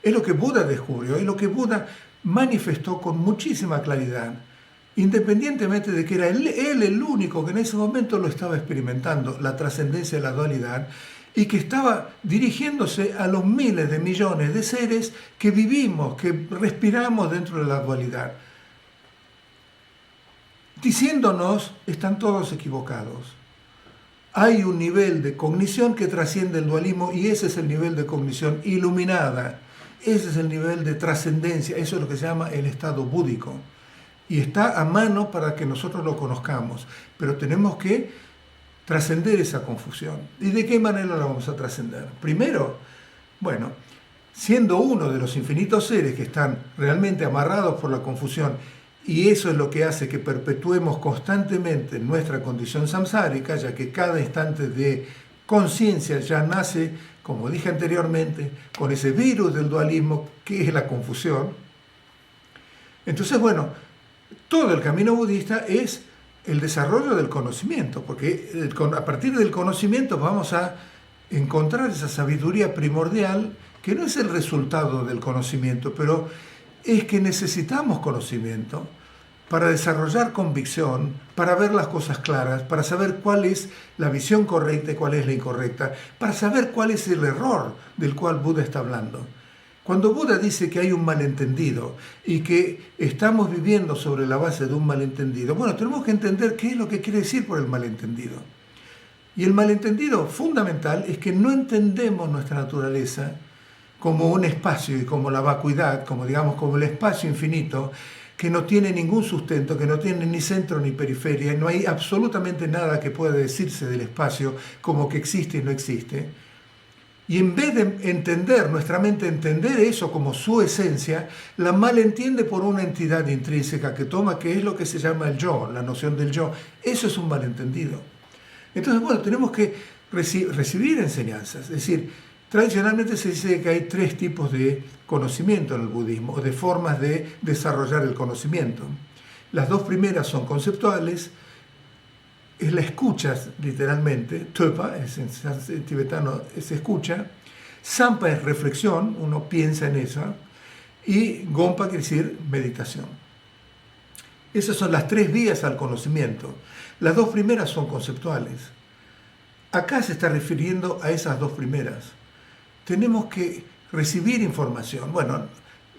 Es lo que Buda descubrió, es lo que Buda manifestó con muchísima claridad, independientemente de que era él el único que en ese momento lo estaba experimentando, la trascendencia de la dualidad, y que estaba dirigiéndose a los miles de millones de seres que vivimos, que respiramos dentro de la dualidad, diciéndonos, están todos equivocados. Hay un nivel de cognición que trasciende el dualismo y ese es el nivel de cognición iluminada. Ese es el nivel de trascendencia, eso es lo que se llama el estado búdico. Y está a mano para que nosotros lo conozcamos, pero tenemos que trascender esa confusión. ¿Y de qué manera la vamos a trascender? Primero, bueno, siendo uno de los infinitos seres que están realmente amarrados por la confusión, y eso es lo que hace que perpetuemos constantemente nuestra condición samsárica, ya que cada instante de conciencia ya nace, como dije anteriormente, con ese virus del dualismo que es la confusión. Entonces, bueno, todo el camino budista es el desarrollo del conocimiento, porque a partir del conocimiento vamos a encontrar esa sabiduría primordial que no es el resultado del conocimiento, pero es que necesitamos conocimiento para desarrollar convicción, para ver las cosas claras, para saber cuál es la visión correcta y cuál es la incorrecta, para saber cuál es el error del cual Buda está hablando. Cuando Buda dice que hay un malentendido y que estamos viviendo sobre la base de un malentendido, bueno, tenemos que entender qué es lo que quiere decir por el malentendido. Y el malentendido fundamental es que no entendemos nuestra naturaleza como un espacio y como la vacuidad, como digamos, como el espacio infinito, que no tiene ningún sustento, que no tiene ni centro ni periferia, no hay absolutamente nada que pueda decirse del espacio como que existe y no existe. Y en vez de entender, nuestra mente entender eso como su esencia, la malentiende por una entidad intrínseca que toma, que es lo que se llama el yo, la noción del yo. Eso es un malentendido. Entonces, bueno, tenemos que recibir enseñanzas. Es decir, tradicionalmente se dice que hay 3 tipos de conocimiento en el budismo, o de formas de desarrollar el conocimiento. Las 2 primeras son conceptuales, es la escucha, literalmente. Töpa, en tibetano es escucha. Sampa es reflexión, uno piensa en eso. Y Gompa quiere decir meditación. Esas son las 3 vías al conocimiento. Las 2 primeras son conceptuales. Acá se está refiriendo a esas 2 primeras. Tenemos que recibir información. Bueno,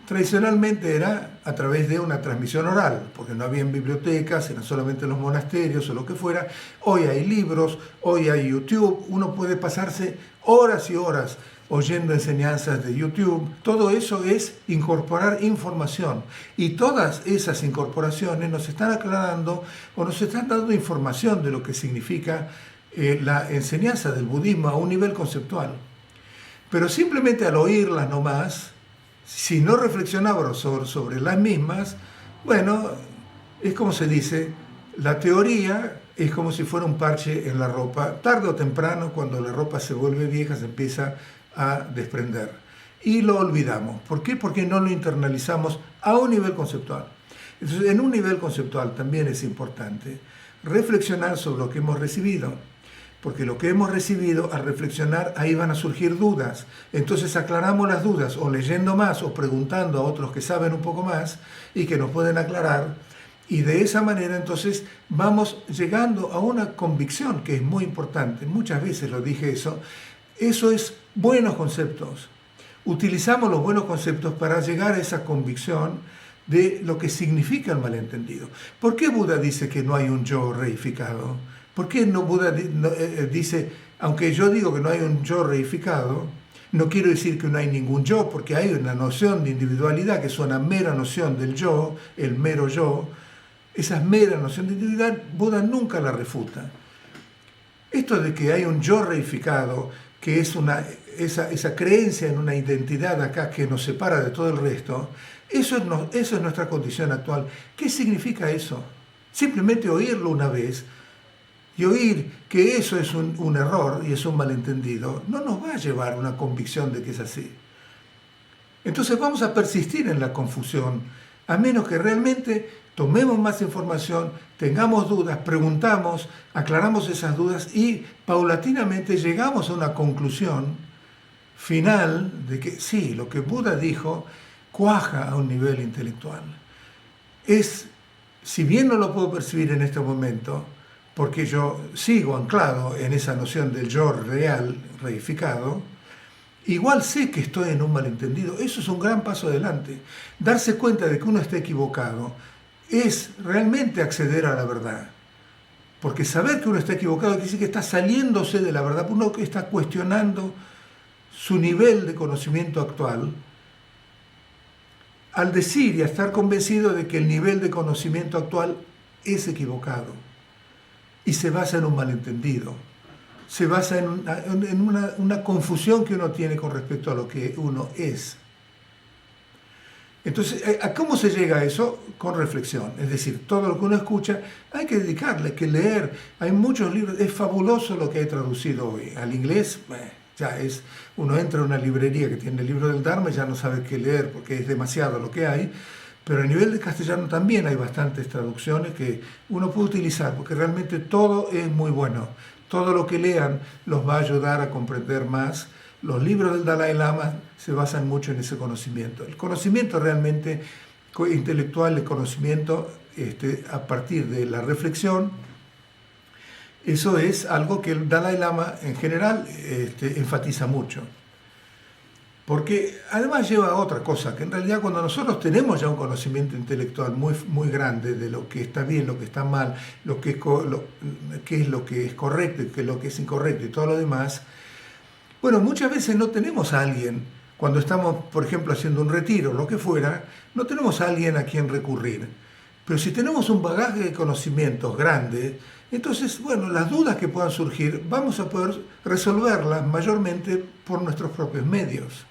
tradicionalmente era a través de una transmisión oral, porque no había bibliotecas, eran solamente los monasterios o lo que fuera. Hoy hay libros, hoy hay YouTube, uno puede pasarse horas y horas oyendo enseñanzas de YouTube. Todo eso es incorporar información. Y todas esas incorporaciones nos están aclarando o nos están dando información de lo que significa la enseñanza del budismo a un nivel conceptual. Pero simplemente al oírlas nomás, si no reflexionamos sobre las mismas, bueno, es como se dice, la teoría es como si fuera un parche en la ropa. Tarde o temprano, cuando la ropa se vuelve vieja, se empieza a desprender. Y lo olvidamos. ¿Por qué? Porque no lo internalizamos a un nivel conceptual. Entonces, en un nivel conceptual también es importante reflexionar sobre lo que hemos recibido. Porque lo que hemos recibido, al reflexionar, ahí van a surgir dudas. Entonces aclaramos las dudas, o leyendo más, o preguntando a otros que saben un poco más y que nos pueden aclarar. Y de esa manera entonces vamos llegando a una convicción que es muy importante. Muchas veces lo dije eso. Eso es buenos conceptos. Utilizamos los buenos conceptos para llegar a esa convicción de lo que significa el malentendido. ¿Por qué Buda dice que no hay un yo reificado? ¿Por qué no Buda dice, aunque yo digo que no hay un yo reificado, no quiero decir que no hay ningún yo, porque hay una noción de individualidad que es una mera noción del yo, el mero yo. Esa mera noción de individualidad, Buda nunca la refuta. Esto de que hay un yo reificado, que es esa creencia en una identidad acá que nos separa de todo el resto, eso es nuestra condición actual. ¿Qué significa eso? Simplemente oírlo una vez y oír que eso es un error y es un malentendido, no nos va a llevar a una convicción de que es así. Entonces vamos a persistir en la confusión, a menos que realmente tomemos más información, tengamos dudas, preguntamos, aclaramos esas dudas y paulatinamente llegamos a una conclusión final de que sí, lo que Buda dijo cuaja a un nivel intelectual. Si bien no lo puedo percibir en este momento, porque yo sigo anclado en esa noción del yo real, reificado, igual sé que estoy en un malentendido. Eso es un gran paso adelante. Darse cuenta de que uno está equivocado es realmente acceder a la verdad. Porque saber que uno está equivocado quiere decir que está saliéndose de la verdad, uno que está cuestionando su nivel de conocimiento actual, al decir y a estar convencido de que el nivel de conocimiento actual es equivocado y se basa en un malentendido, se basa en una confusión que uno tiene con respecto a lo que uno es. Entonces, ¿a cómo se llega a eso? Con reflexión. Es decir, todo lo que uno escucha hay que dedicarle, hay que leer. Hay muchos libros, es fabuloso lo que hay traducido hoy. Al inglés, uno entra a una librería que tiene el libro del Dharma y ya no sabe qué leer porque es demasiado lo que hay. Pero a nivel de castellano también hay bastantes traducciones que uno puede utilizar, porque realmente todo es muy bueno. Todo lo que lean los va a ayudar a comprender más. Los libros del Dalai Lama se basan mucho en ese conocimiento. El conocimiento realmente intelectual, el conocimiento a partir de la reflexión, eso es algo que el Dalai Lama en general enfatiza mucho. Porque además lleva a otra cosa, que en realidad cuando nosotros tenemos ya un conocimiento intelectual muy, muy grande de lo que está bien, lo que está mal, qué es lo que es correcto y qué es lo que es incorrecto y todo lo demás, bueno, muchas veces no tenemos a alguien, cuando estamos, por ejemplo, haciendo un retiro o lo que fuera, no tenemos a alguien a quien recurrir. Pero si tenemos un bagaje de conocimientos grande, entonces, bueno, las dudas que puedan surgir, vamos a poder resolverlas mayormente por nuestros propios medios.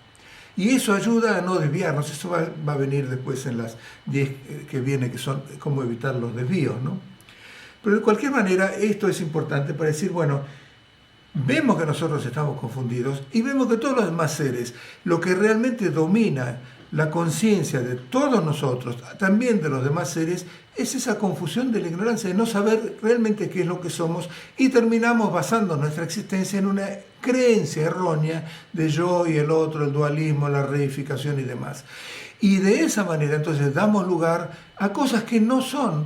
Y eso ayuda a no desviarnos. Eso va a venir después en las 10 que viene, que son cómo evitar los desvíos, ¿no? Pero de cualquier manera, esto es importante para decir, bueno, vemos que nosotros estamos confundidos y vemos que todos los demás seres, lo que realmente domina la conciencia de todos nosotros, también de los demás seres, es esa confusión de la ignorancia, de no saber realmente qué es lo que somos, y terminamos basando nuestra existencia en una creencia errónea de yo y el otro, el dualismo, la reificación y demás. Y de esa manera entonces damos lugar a cosas que no son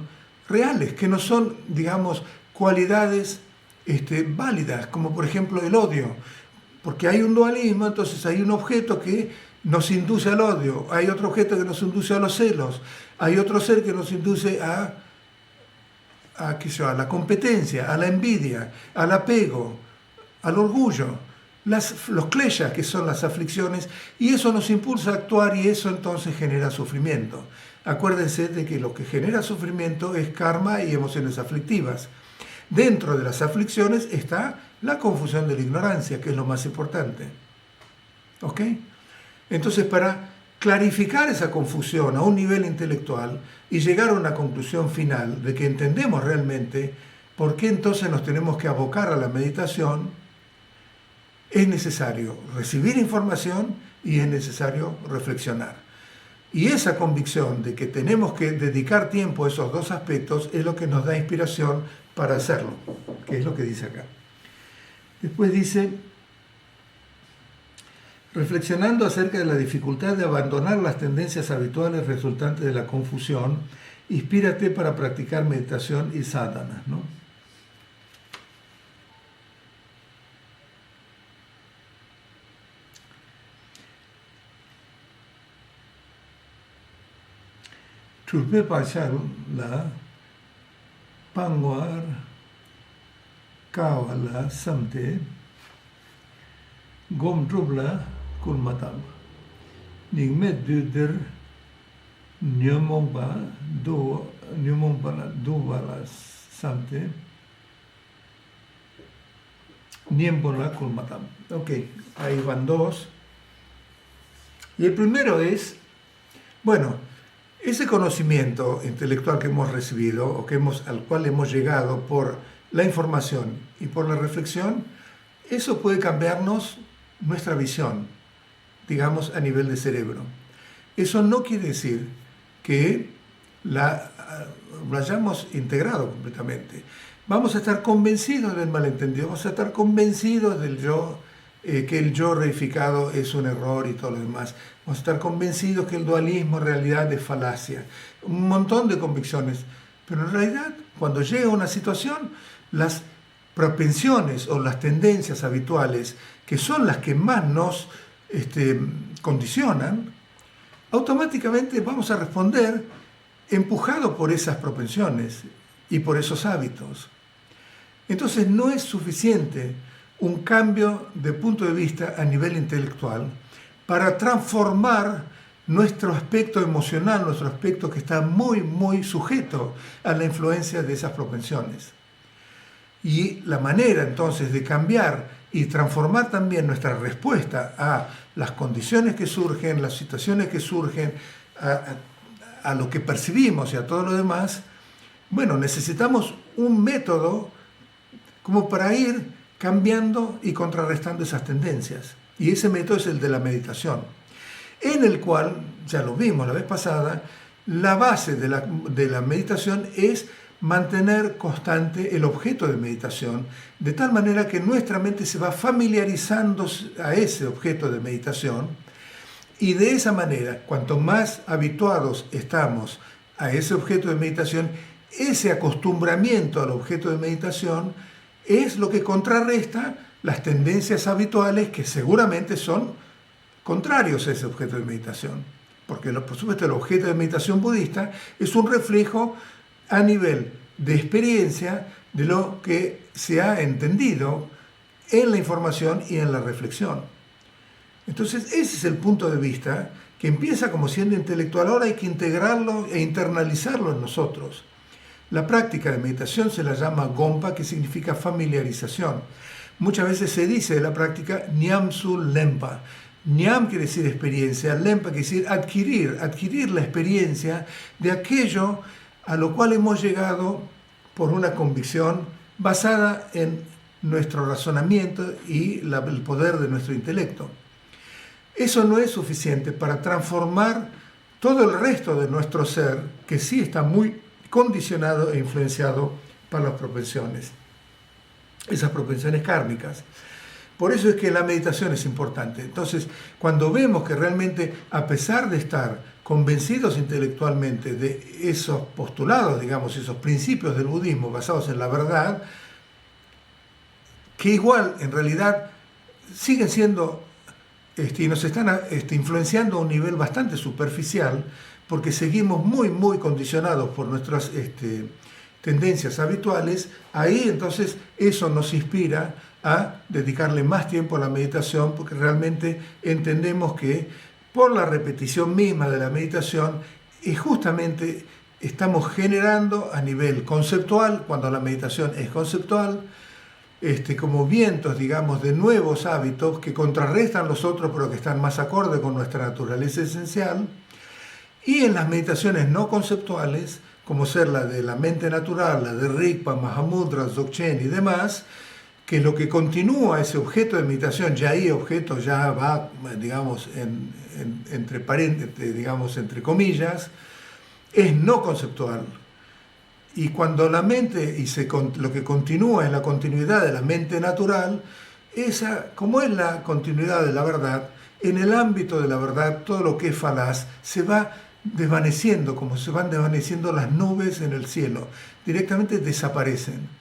reales, que no son, digamos, cualidades válidas, como por ejemplo el odio, porque hay un dualismo, entonces hay un objeto que nos induce al odio, hay otro objeto que nos induce a los celos, hay otro ser que nos induce a la competencia, a la envidia, al apego, al orgullo, los kleshas, que son las aflicciones, y eso nos impulsa a actuar y eso entonces genera sufrimiento. Acuérdense de que lo que genera sufrimiento es karma y emociones aflictivas. Dentro de las aflicciones está la confusión de la ignorancia, que es lo más importante. ¿Ok? Entonces, para clarificar esa confusión a un nivel intelectual y llegar a una conclusión final de que entendemos realmente por qué entonces nos tenemos que abocar a la meditación, es necesario recibir información y es necesario reflexionar. Y esa convicción de que tenemos que dedicar tiempo a esos dos aspectos es lo que nos da inspiración para hacerlo, que es lo que dice acá. Después dice, reflexionando acerca de la dificultad de abandonar las tendencias habituales resultantes de la confusión, inspírate para practicar meditación y sadhana, ¿no? Chulpe Pachal la Pangwar Kawala Samte Gom Trubla Kulmatam Ningmet Duder Nyumongpa Duvala Samte Niembola Kulmatam. Ok, ahí van dos. Y el primero es, bueno, ese conocimiento intelectual que hemos recibido o al cual hemos llegado por la información y por la reflexión, eso puede cambiarnos nuestra visión, digamos, a nivel de cerebro. Eso no quiere decir que lo hayamos integrado completamente. Vamos a estar convencidos del malentendido, vamos a estar convencidos del yo, que el yo reificado es un error y todo lo demás. Vamos a estar convencidos que el dualismo en realidad es falacia. Un montón de convicciones. Pero en realidad, cuando llega una situación, las propensiones o las tendencias habituales, que son las que más nos condicionan, automáticamente vamos a responder empujado por esas propensiones y por esos hábitos. Entonces no es suficiente un cambio de punto de vista a nivel intelectual para transformar nuestro aspecto emocional, nuestro aspecto que está muy, muy sujeto a la influencia de esas propensiones. Y la manera entonces de cambiar y transformar también nuestra respuesta a las condiciones que surgen, las situaciones que surgen, a lo que percibimos y a todo lo demás, bueno, necesitamos un método como para ir cambiando y contrarrestando esas tendencias. Y ese método es el de la meditación, en el cual, ya lo vimos la vez pasada, la base de la meditación es mantener constante el objeto de meditación, de tal manera que nuestra mente se va familiarizando a ese objeto de meditación, y de esa manera, cuanto más habituados estamos a ese objeto de meditación, ese acostumbramiento al objeto de meditación es lo que contrarresta las tendencias habituales que seguramente son contrarios a ese objeto de meditación. Porque, por supuesto, el objeto de meditación budista es un reflejo a nivel de experiencia de lo que se ha entendido en la información y en la reflexión. Entonces, ese es el punto de vista que empieza como siendo intelectual. Ahora hay que integrarlo e internalizarlo en nosotros. La práctica de meditación se la llama Gompa, que significa familiarización. Muchas veces se dice de la práctica Nyamsu Lempa. Nyam quiere decir experiencia, Lempa quiere decir adquirir la experiencia de aquello a lo cual hemos llegado por una convicción basada en nuestro razonamiento y el poder de nuestro intelecto. Eso no es suficiente para transformar todo el resto de nuestro ser, que sí está muy condicionado e influenciado por las propensiones, esas propensiones kármicas. Por eso es que la meditación es importante. Entonces, cuando vemos que realmente, a pesar de estar convencidos intelectualmente de esos postulados, digamos, esos principios del budismo basados en la verdad, que igual en realidad siguen siendo y nos están influenciando a un nivel bastante superficial, porque seguimos muy, muy condicionados por nuestras tendencias habituales, ahí entonces eso nos inspira a dedicarle más tiempo a la meditación, porque realmente entendemos que por la repetición misma de la meditación, y justamente estamos generando a nivel conceptual, cuando la meditación es conceptual, como vientos, digamos, de nuevos hábitos que contrarrestan los otros, pero que están más acorde con nuestra naturaleza esencial. Y en las meditaciones no conceptuales, como ser la de la mente natural, la de Rigpa, Mahamudra, Dzogchen y demás, que lo que continúa ese objeto de meditación, ya ahí objeto ya va, digamos, entre paréntesis, digamos, entre comillas, es no conceptual. Y cuando la mente, lo que continúa es la continuidad de la mente natural, como es la continuidad de la verdad, en el ámbito de la verdad, todo lo que es falaz se va desvaneciendo, como se van desvaneciendo las nubes en el cielo, directamente desaparecen.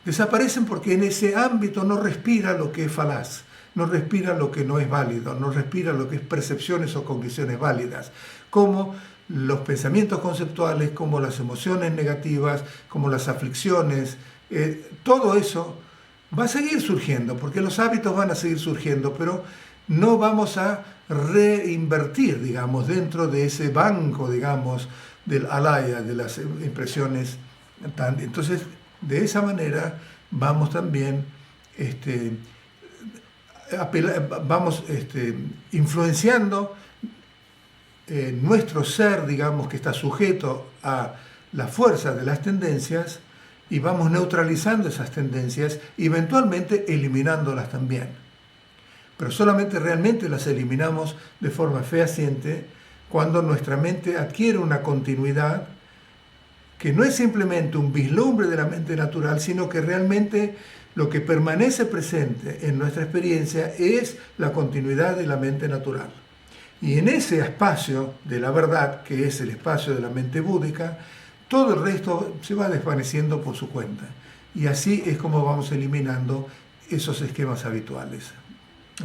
Desaparecen porque en ese ámbito no respira lo que es falaz, no respira lo que no es válido, no respira lo que es percepciones o cogniciones válidas, como los pensamientos conceptuales, como las emociones negativas, como las aflicciones, todo eso va a seguir surgiendo, porque los hábitos van a seguir surgiendo, pero no vamos a reinvertir, digamos, dentro de ese banco, digamos, del alaya, de las impresiones. Entonces, de esa manera vamos también influenciando nuestro ser, digamos, que está sujeto a la fuerza de las tendencias, y vamos neutralizando esas tendencias y eventualmente eliminándolas también. Pero solamente realmente las eliminamos de forma fehaciente cuando nuestra mente adquiere una continuidad que no es simplemente un vislumbre de la mente natural, sino que realmente lo que permanece presente en nuestra experiencia es la continuidad de la mente natural. Y en ese espacio de la verdad, que es el espacio de la mente búdica, todo el resto se va desvaneciendo por su cuenta. Y así es como vamos eliminando esos esquemas habituales.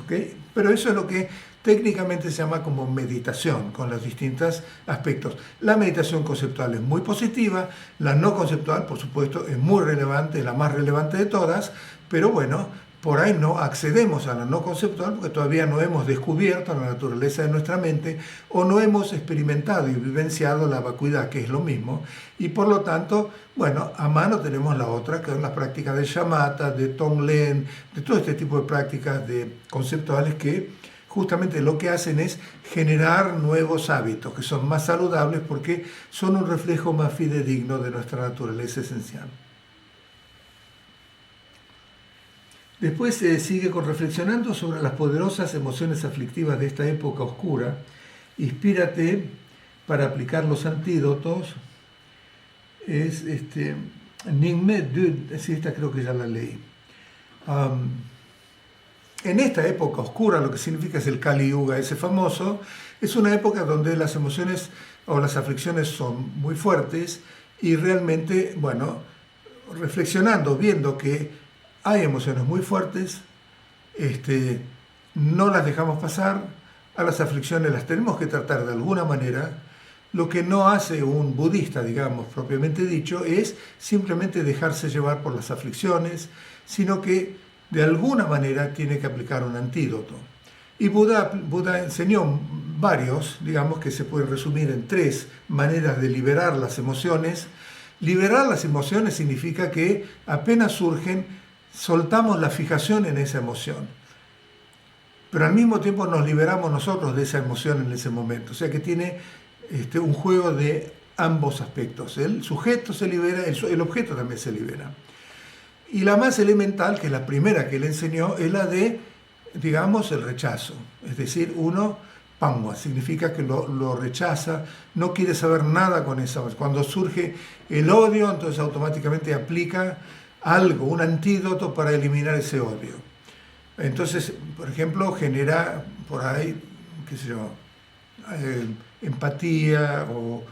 ¿Okay? Pero eso es lo que técnicamente se llama como meditación, con los distintos aspectos. La meditación conceptual es muy positiva, la no conceptual, por supuesto, es muy relevante, es la más relevante de todas, pero bueno, por ahí no accedemos a la no conceptual porque todavía no hemos descubierto la naturaleza de nuestra mente o no hemos experimentado y vivenciado la vacuidad, que es lo mismo, y por lo tanto, bueno, a mano tenemos la otra, que es la práctica de shamatha, de tonglen, de todo este tipo de prácticas conceptuales que justamente lo que hacen es generar nuevos hábitos que son más saludables porque son un reflejo más fidedigno de nuestra naturaleza esencial. Después sigue reflexionando sobre las poderosas emociones aflictivas de esta época oscura. Inspírate para aplicar los antídotos. Es Nyingme Dud, sí, esta creo que ya la leí. En esta época oscura, lo que significa es el Kali Yuga, ese famoso, es una época donde las emociones o las aflicciones son muy fuertes y realmente, bueno, reflexionando, viendo que hay emociones muy fuertes, no las dejamos pasar, a las aflicciones las tenemos que tratar de alguna manera. Lo que no hace un budista, digamos, propiamente dicho, es simplemente dejarse llevar por las aflicciones, sino que de alguna manera tiene que aplicar un antídoto. Y Buda enseñó varios, digamos, que se pueden resumir en 3 maneras de liberar las emociones. Liberar las emociones significa que apenas surgen, soltamos la fijación en esa emoción, pero al mismo tiempo nos liberamos nosotros de esa emoción en ese momento. O sea que tiene un juego de ambos aspectos. El sujeto se libera, el objeto también se libera. Y la más elemental, que es la primera que él enseñó, es la de, digamos, el rechazo. Es decir, uno, pangua, significa que lo rechaza, no quiere saber nada con esa. Cuando surge el odio, entonces automáticamente aplica algo, un antídoto para eliminar ese odio. Entonces, por ejemplo, genera por ahí, qué sé yo, empatía o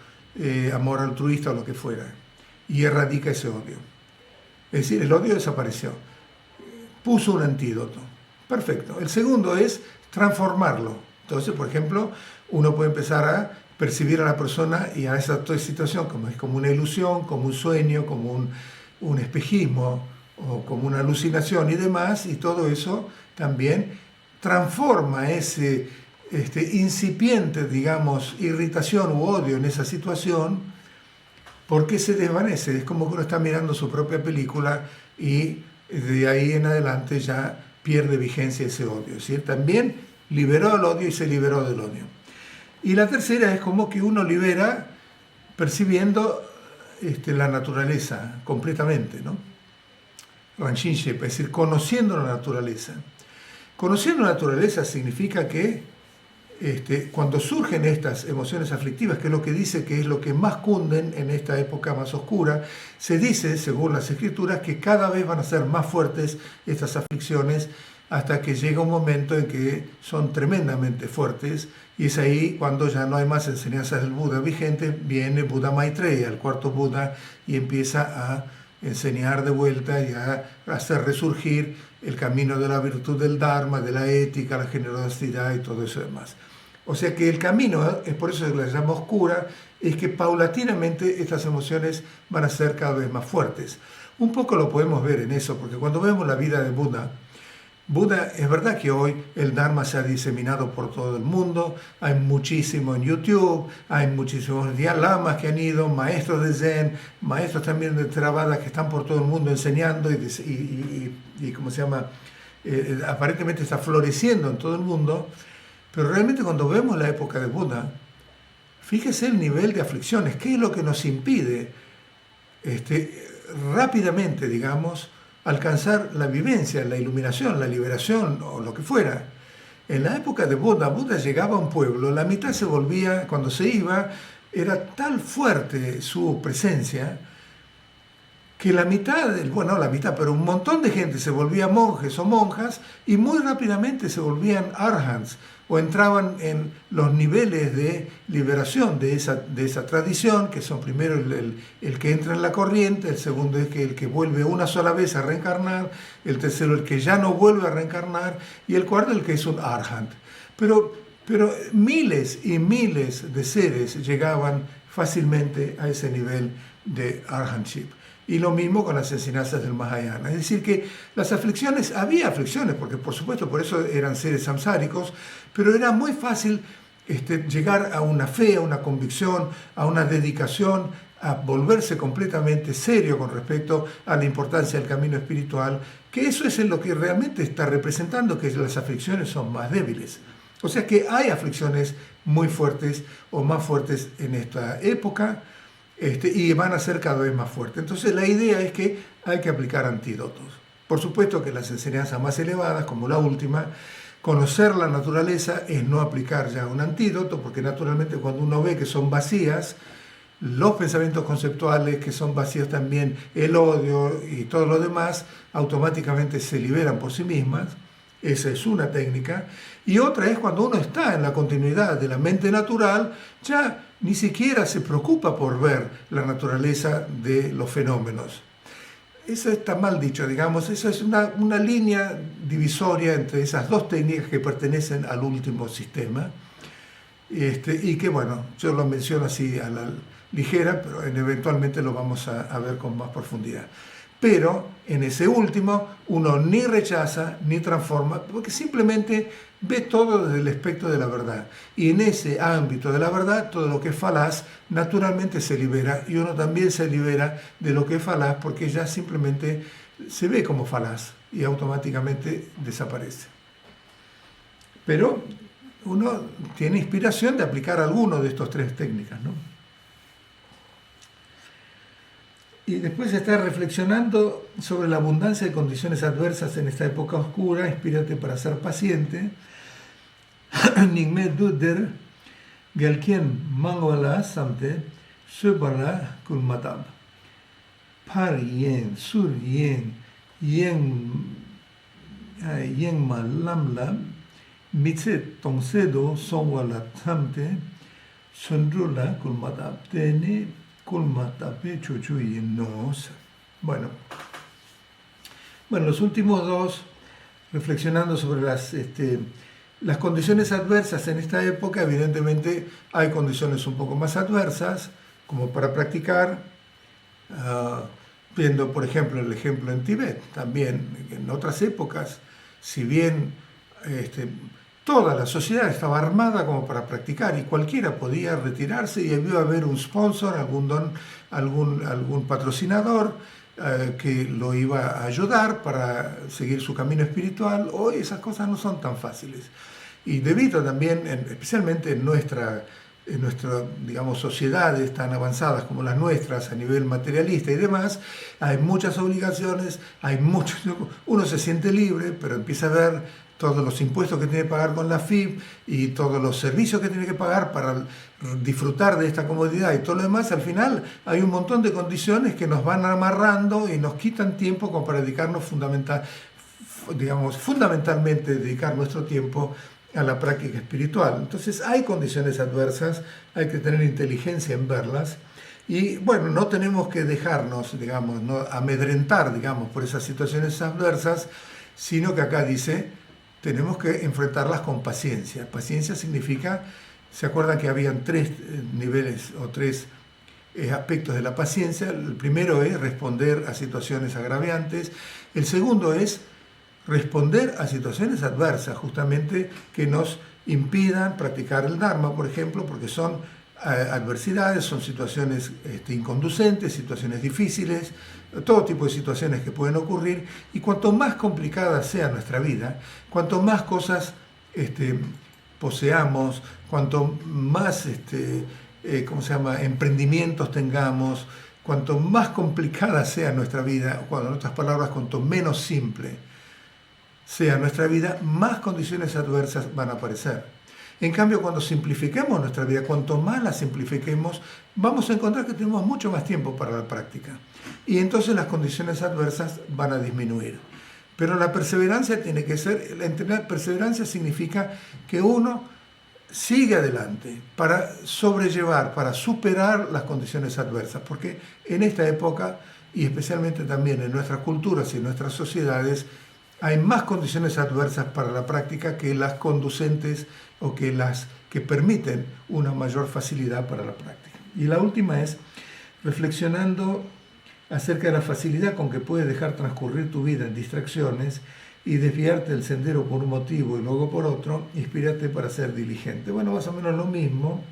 amor altruista o lo que fuera, y erradica ese odio. Es decir, el odio desapareció. Puso un antídoto. Perfecto. El segundo es transformarlo. Entonces, por ejemplo, uno puede empezar a percibir a la persona y a esa situación como una ilusión, como un sueño, como un espejismo o como una alucinación y demás, y todo eso también transforma ese incipiente, digamos, irritación u odio en esa situación, porque se desvanece. Es como que uno está mirando su propia película y de ahí en adelante ya pierde vigencia ese odio. Es decir, también liberó el odio y se liberó del odio. Y la tercera es como que uno libera percibiendo la naturaleza completamente, ¿no? Ranshinship, es decir, conociendo la naturaleza. Conociendo la naturaleza significa que cuando surgen estas emociones aflictivas, que es lo que dice que es lo que más cunden en esta época más oscura, se dice, según las escrituras, que cada vez van a ser más fuertes estas aflicciones hasta que llega un momento en que son tremendamente fuertes, y es ahí cuando ya no hay más enseñanzas del Buda vigentes, viene Buda Maitreya, el cuarto Buda, y empieza a enseñar de vuelta y a hacer resurgir el camino de la virtud del Dharma, de la ética, la generosidad y todo eso demás. O sea que el camino, es por eso que la llama oscura, es que paulatinamente estas emociones van a ser cada vez más fuertes. Un poco lo podemos ver en eso, porque cuando vemos la vida de Buda, es verdad que hoy el Dharma se ha diseminado por todo el mundo, hay muchísimo en YouTube, hay muchísimos lamas que han ido, maestros de Zen, maestros también de Theravada que están por todo el mundo enseñando y ¿cómo se llama? Aparentemente está floreciendo en todo el mundo, pero realmente cuando vemos la época de Buda, fíjese el nivel de aflicciones, qué es lo que nos impide rápidamente, digamos, alcanzar la vivencia, la iluminación, la liberación o lo que fuera. En la época de Buda, Buda llegaba a un pueblo, la mitad se volvía, cuando se iba, era tal fuerte su presencia, que la mitad, bueno, no la mitad, pero un montón de gente se volvía monjes o monjas y muy rápidamente se volvían arhants o entraban en los niveles de liberación de esa tradición, que son primero el que entra en la corriente, el segundo es que el que vuelve una sola vez a reencarnar, el tercero el que ya no vuelve a reencarnar y el cuarto el que es un arhant. Pero miles y miles de seres llegaban fácilmente a ese nivel de arhantship. Y lo mismo con las enseñanzas del Mahayana. Es decir, que las aflicciones, había aflicciones, porque por supuesto por eso eran seres samsáricos, pero era muy fácil llegar a una fe, a una convicción, a una dedicación, a volverse completamente serio con respecto a la importancia del camino espiritual, que eso es en lo que realmente está representando, que las aflicciones son más débiles. O sea que hay aflicciones muy fuertes o más fuertes en esta época, y van a ser cada vez más fuertes. Entonces la idea es que hay que aplicar antídotos. Por supuesto que las enseñanzas más elevadas, como la última, conocer la naturaleza es no aplicar ya un antídoto, porque naturalmente cuando uno ve que son vacías, los pensamientos conceptuales que son vacíos también, el odio y todo lo demás, automáticamente se liberan por sí mismas. Esa es una técnica. Y otra es cuando uno está en la continuidad de la mente natural, ya ni siquiera se preocupa por ver la naturaleza de los fenómenos. Eso está mal dicho, digamos, eso es una línea divisoria entre esas dos técnicas que pertenecen al último sistema, y que, bueno, yo lo menciono así a la ligera, pero eventualmente lo vamos a ver con más profundidad. Pero en ese último uno ni rechaza ni transforma, porque simplemente ve todo desde el espectro de la verdad. Y en ese ámbito de la verdad, todo lo que es falaz naturalmente se libera, y uno también se libera de lo que es falaz porque ya simplemente se ve como falaz y automáticamente desaparece. Pero uno tiene inspiración de aplicar alguno de estas tres técnicas, ¿no? Y después está reflexionando sobre la abundancia de condiciones adversas en esta época oscura. Inspírate para ser paciente. Ningme duder, galquien mangwala samte, subala kulmatab. Par yen, sur yen, yen malamla, mitse tongsedo songwala samte, sundrula kulmatab. Tene Bueno, los últimos dos, reflexionando sobre las condiciones adversas en esta época. Evidentemente hay condiciones un poco más adversas, como para practicar, viendo por ejemplo el ejemplo en Tibet. También en otras épocas, si bien toda la sociedad estaba armada como para practicar y cualquiera podía retirarse y debió haber un sponsor, algún patrocinador que lo iba a ayudar para seguir su camino espiritual. Hoy esas cosas no son tan fáciles. Y debido también, especialmente en nuestra en nuestras, digamos, sociedades tan avanzadas como las nuestras a nivel materialista y demás, hay muchas obligaciones, uno se siente libre, pero empieza a ver todos los impuestos que tiene que pagar con la FIP y todos los servicios que tiene que pagar para disfrutar de esta comodidad y todo lo demás. Al final hay un montón de condiciones que nos van amarrando y nos quitan tiempo como para dedicarnos fundamentalmente dedicar nuestro tiempo a la práctica espiritual. Entonces hay condiciones adversas, hay que tener inteligencia en verlas y bueno, no tenemos que dejarnos, digamos, no amedrentar, digamos, por esas situaciones adversas, sino que acá dice, tenemos que enfrentarlas con paciencia. Paciencia significa, ¿se acuerdan que habían tres niveles o tres aspectos de la paciencia? El primero es responder a situaciones agraviantes, el segundo es responder a situaciones adversas, justamente que nos impidan practicar el Dharma, por ejemplo, porque son adversidades, son situaciones inconducentes, situaciones difíciles, todo tipo de situaciones que pueden ocurrir, y cuanto más complicada sea nuestra vida, cuanto más cosas poseamos, cuanto más emprendimientos tengamos, cuanto más complicada sea nuestra vida, o en otras palabras, cuanto menos simple sea nuestra vida, más condiciones adversas van a aparecer. En cambio, cuando simplifiquemos nuestra vida, cuanto más la simplifiquemos, vamos a encontrar que tenemos mucho más tiempo para la práctica. Y entonces las condiciones adversas van a disminuir. Pero la perseverancia tiene que ser, la perseverancia significa que uno sigue adelante para sobrellevar, para superar las condiciones adversas. Porque en esta época, y especialmente también en nuestras culturas y en nuestras sociedades, hay más condiciones adversas para la práctica que las conducentes o que las que permiten una mayor facilidad para la práctica. Y la última es reflexionando acerca de la facilidad con que puedes dejar transcurrir tu vida en distracciones y desviarte del sendero por un motivo y luego por otro, inspírate para ser diligente. Bueno, más o menos lo mismo.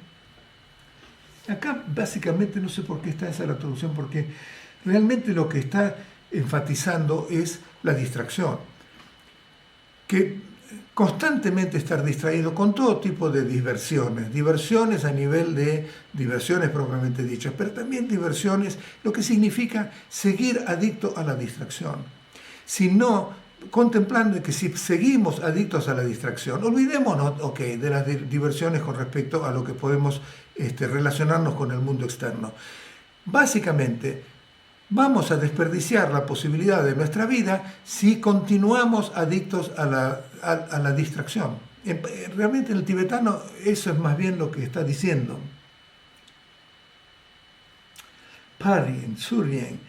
Acá básicamente no sé por qué está esa la traducción, porque realmente lo que está enfatizando es la distracción. Que constantemente estar distraído con todo tipo de diversiones a nivel de diversiones propiamente dichas, pero también diversiones, lo que significa seguir adicto a la distracción. Si no, contemplando que si seguimos adictos a la distracción, olvidémonos de las diversiones con respecto a lo que podemos relacionarnos con el mundo externo. Básicamente, vamos a desperdiciar la posibilidad de nuestra vida si continuamos adictos a la distracción. Realmente en el tibetano eso es más bien lo que está diciendo. Parien, suryen,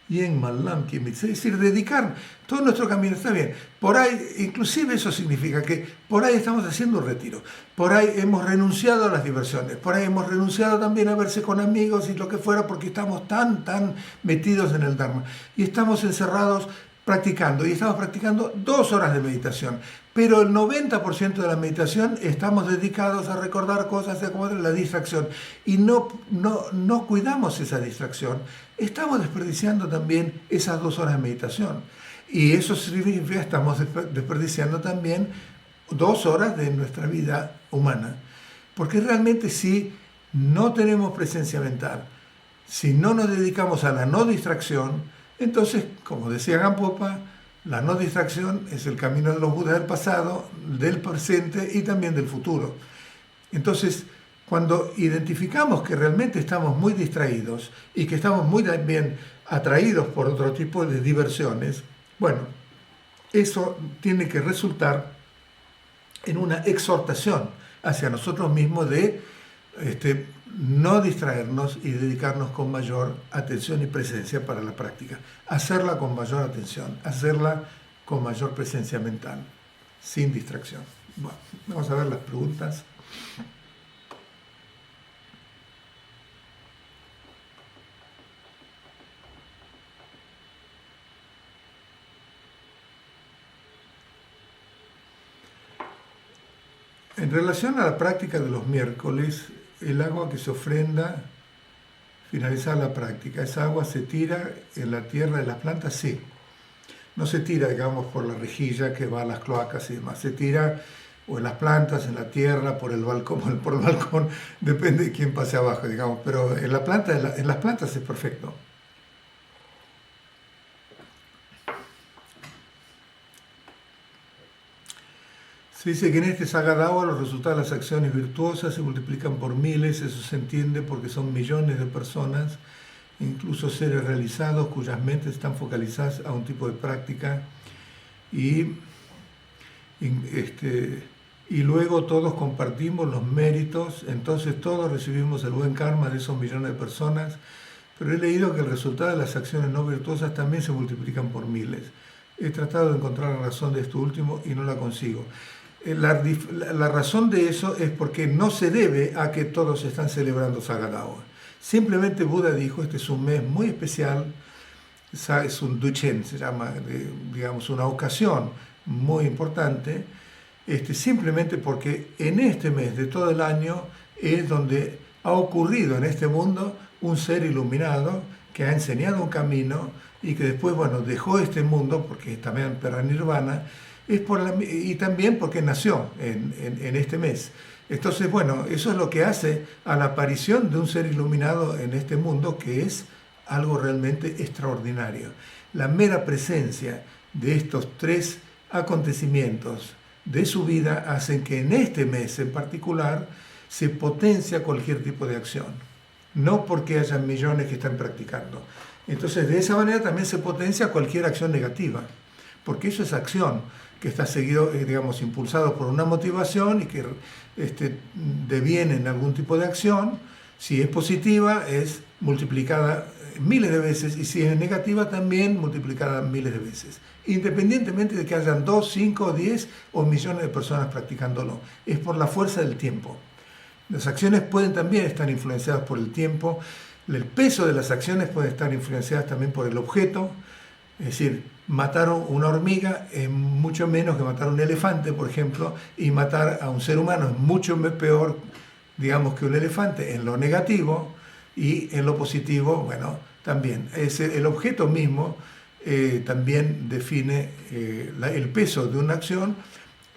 yen malam kimitse, es decir, dedicar todo nuestro camino, está bien. Por ahí, inclusive eso significa que por ahí estamos haciendo un retiro, por ahí hemos renunciado a las diversiones, por ahí hemos renunciado también a verse con amigos y lo que fuera, porque estamos tan metidos en el Dharma y estamos encerrados practicando, y estamos practicando 2 horas de meditación, pero el 90% de la meditación estamos dedicados a recordar cosas como la distracción, y no cuidamos esa distracción, estamos desperdiciando también esas 2 horas de meditación, y eso significa que estamos desperdiciando también 2 horas de nuestra vida humana, porque realmente si no tenemos presencia mental, si no nos dedicamos a la no distracción, entonces, como decía Gampopa, la no distracción es el camino de los Budas del pasado, del presente y también del futuro. Entonces, cuando identificamos que realmente estamos muy distraídos y que estamos muy bien atraídos por otro tipo de diversiones, bueno, eso tiene que resultar en una exhortación hacia nosotros mismos de no distraernos y dedicarnos con mayor atención y presencia para la práctica. Hacerla con mayor atención, hacerla con mayor presencia mental, sin distracción. Bueno, vamos a ver las preguntas. En relación a la práctica de los miércoles, el agua que se ofrenda, finalizar la práctica, ¿esa agua se tira en la tierra de las plantas? Sí. No se tira, digamos, por la rejilla que va a las cloacas y demás. Se tira o en las plantas, en la tierra, por el balcón, por el balcón, depende de quién pase abajo, digamos, pero en en las plantas es perfecto. Se dice que en este Sagadawa los resultados de las acciones virtuosas se multiplican por miles, eso se entiende porque son millones de personas, incluso seres realizados cuyas mentes están focalizadas a un tipo de práctica y, y luego todos compartimos los méritos, entonces todos recibimos el buen karma de esos millones de personas, pero he leído que el resultado de las acciones no virtuosas también se multiplican por miles. He tratado de encontrar la razón de esto último y no la consigo. La razón de eso es porque no se debe a que todos están celebrando Sagadawa. Simplemente Buda dijo, este es un mes muy especial, es un duchen, se llama, digamos, una ocasión muy importante, simplemente porque en este mes de todo el año es donde ha ocurrido en este mundo un ser iluminado que ha enseñado un camino y que después, bueno, dejó este mundo porque también para Nirvana, y también porque nació en este mes. Entonces, bueno, eso es lo que hace a la aparición de un ser iluminado en este mundo, que es algo realmente extraordinario. La mera presencia de estos tres acontecimientos de su vida hacen que en este mes en particular se potencia cualquier tipo de acción, no porque haya millones que están practicando. Entonces, de esa manera también se potencia cualquier acción negativa, porque eso es acción que está seguido, digamos, impulsado por una motivación y que deviene en algún tipo de acción. Si es positiva, es multiplicada miles de veces, y si es negativa, también multiplicada miles de veces, independientemente de que hayan 2, 5, 10 o millones de personas practicándolo. Es por la fuerza del tiempo. Las acciones pueden también estar influenciadas por el tiempo. El peso de las acciones puede estar influenciadas también por el objeto. Es decir, matar una hormiga es mucho menos que matar un elefante, por ejemplo, y matar a un ser humano es mucho peor, digamos, que un elefante en lo negativo, y en lo positivo, bueno, también. El objeto mismo también define el peso de una acción,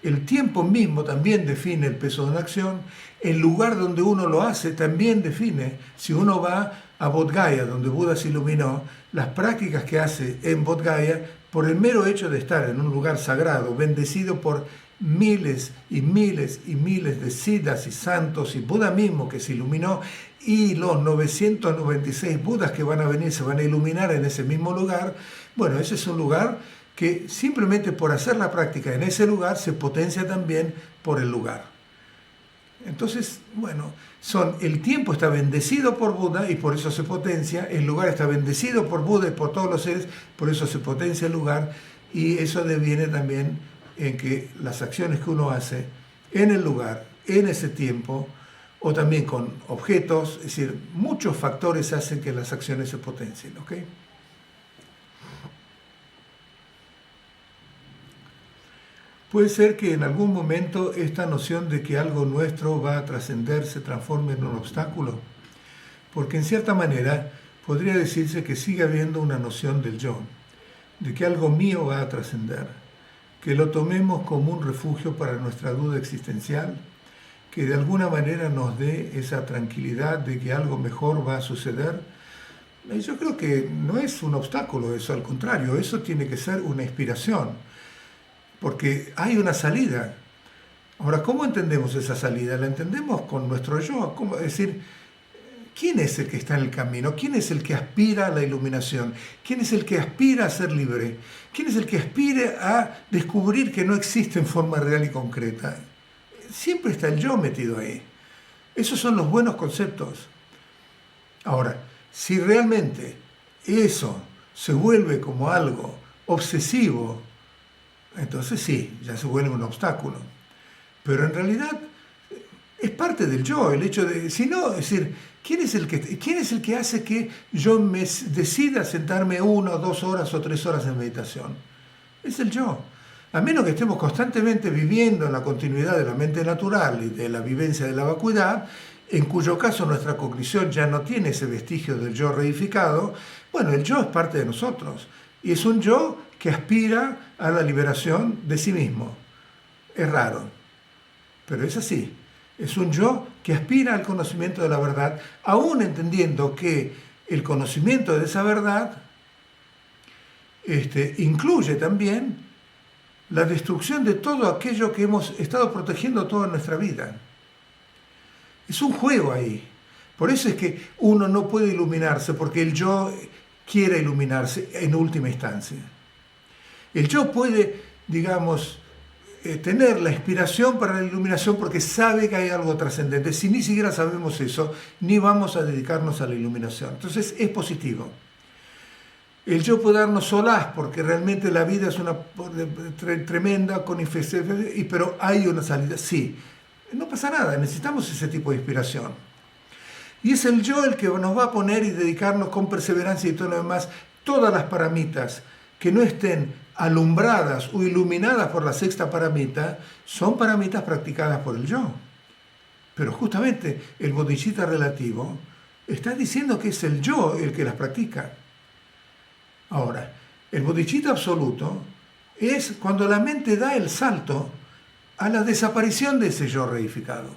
el tiempo mismo también define el peso de una acción, el lugar donde uno lo hace también define. Si uno va a Bodh Gaya, donde Buda se iluminó, las prácticas que hace en Bodh Gaya, por el mero hecho de estar en un lugar sagrado, bendecido por miles y miles y miles de siddhas y santos, y Buda mismo que se iluminó, y los 996 Budas que van a venir se van a iluminar en ese mismo lugar. Bueno, ese es un lugar que simplemente por hacer la práctica en ese lugar se potencia también por el lugar. Entonces, bueno, el tiempo está bendecido por Buda y por eso se potencia, el lugar está bendecido por Buda y por todos los seres, por eso se potencia el lugar, y eso deviene también en que las acciones que uno hace en el lugar, en ese tiempo, o también con objetos, es decir, muchos factores hacen que las acciones se potencien, ¿ok? Puede ser que en algún momento esta noción de que algo nuestro va a trascender se transforme en un obstáculo, porque en cierta manera podría decirse que sigue habiendo una noción del yo, de que algo mío va a trascender, que lo tomemos como un refugio para nuestra duda existencial, que de alguna manera nos dé esa tranquilidad de que algo mejor va a suceder. Yo creo que no es un obstáculo eso, al contrario, eso tiene que ser una inspiración, porque hay una salida. Ahora, ¿cómo entendemos esa salida? La entendemos con nuestro yo. Es decir, ¿quién es el que está en el camino? ¿Quién es el que aspira a la iluminación? ¿Quién es el que aspira a ser libre? ¿Quién es el que aspira a descubrir que no existe en forma real y concreta? Siempre está el yo metido ahí. Esos son los buenos conceptos. Ahora, si realmente eso se vuelve como algo obsesivo, entonces sí, ya se vuelve un obstáculo. Pero en realidad es parte del yo, el hecho de, si no, es decir, ¿quién es el que hace que yo me decida sentarme 1, 2 horas o 3 horas en meditación? Es el yo. A menos que estemos constantemente viviendo en la continuidad de la mente natural y de la vivencia de la vacuidad, en cuyo caso nuestra cognición ya no tiene ese vestigio del yo reificado, bueno, el yo es parte de nosotros. Y es un yo que aspira a la liberación de sí mismo. Es raro. pero es así. Es un yo que aspira al conocimiento de la verdad, aún entendiendo que el conocimiento de esa verdad incluye también la destrucción de todo aquello que hemos estado protegiendo toda nuestra vida. Es un juego ahí. Por eso es que uno no puede iluminarse, porque el yo quiere iluminarse en última instancia. El yo puede, digamos, tener la inspiración para la iluminación porque sabe que hay algo trascendente. Si ni siquiera sabemos eso, ni vamos a dedicarnos a la iluminación. Entonces es positivo. El yo puede darnos solaz porque realmente la vida es una tremenda con infecciones, pero hay una salida. Sí, no pasa nada, necesitamos ese tipo de inspiración. Y es el yo el que nos va a poner y dedicarnos con perseverancia y todo lo demás, todas las paramitas que no estén alumbradas o iluminadas por la sexta paramita, son paramitas practicadas por el yo. Pero justamente el bodhicitta relativo está diciendo que es el yo el que las practica. Ahora, el bodhicitta absoluto es cuando la mente da el salto a la desaparición de ese yo reificado.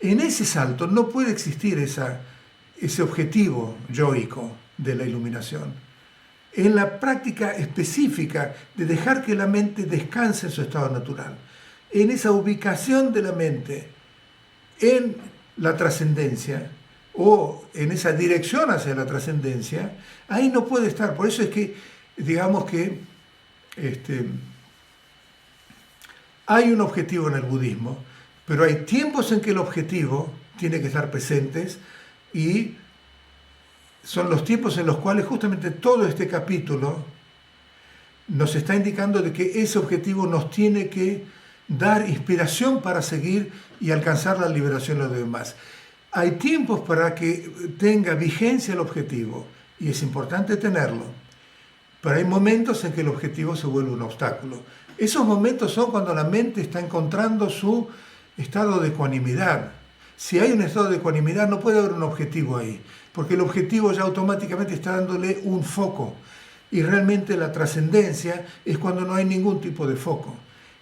En ese salto no puede existir ese objetivo yoico de la iluminación. En la práctica específica de dejar que la mente descanse en su estado natural, en esa ubicación de la mente en la trascendencia o en esa dirección hacia la trascendencia, ahí no puede estar. Por eso es que, digamos que hay un objetivo en el budismo, pero hay tiempos en que el objetivo tiene que estar presente y son los tiempos en los cuales justamente todo este capítulo nos está indicando de que ese objetivo nos tiene que dar inspiración para seguir y alcanzar la liberación de los demás. Hay tiempos para que tenga vigencia el objetivo y es importante tenerlo, pero hay momentos en que el objetivo se vuelve un obstáculo. Esos momentos son cuando la mente está encontrando su estado de ecuanimidad. Si hay un estado de ecuanimidad no puede haber un objetivo ahí, porque el objetivo ya automáticamente está dándole un foco. Y realmente la trascendencia es cuando no hay ningún tipo de foco.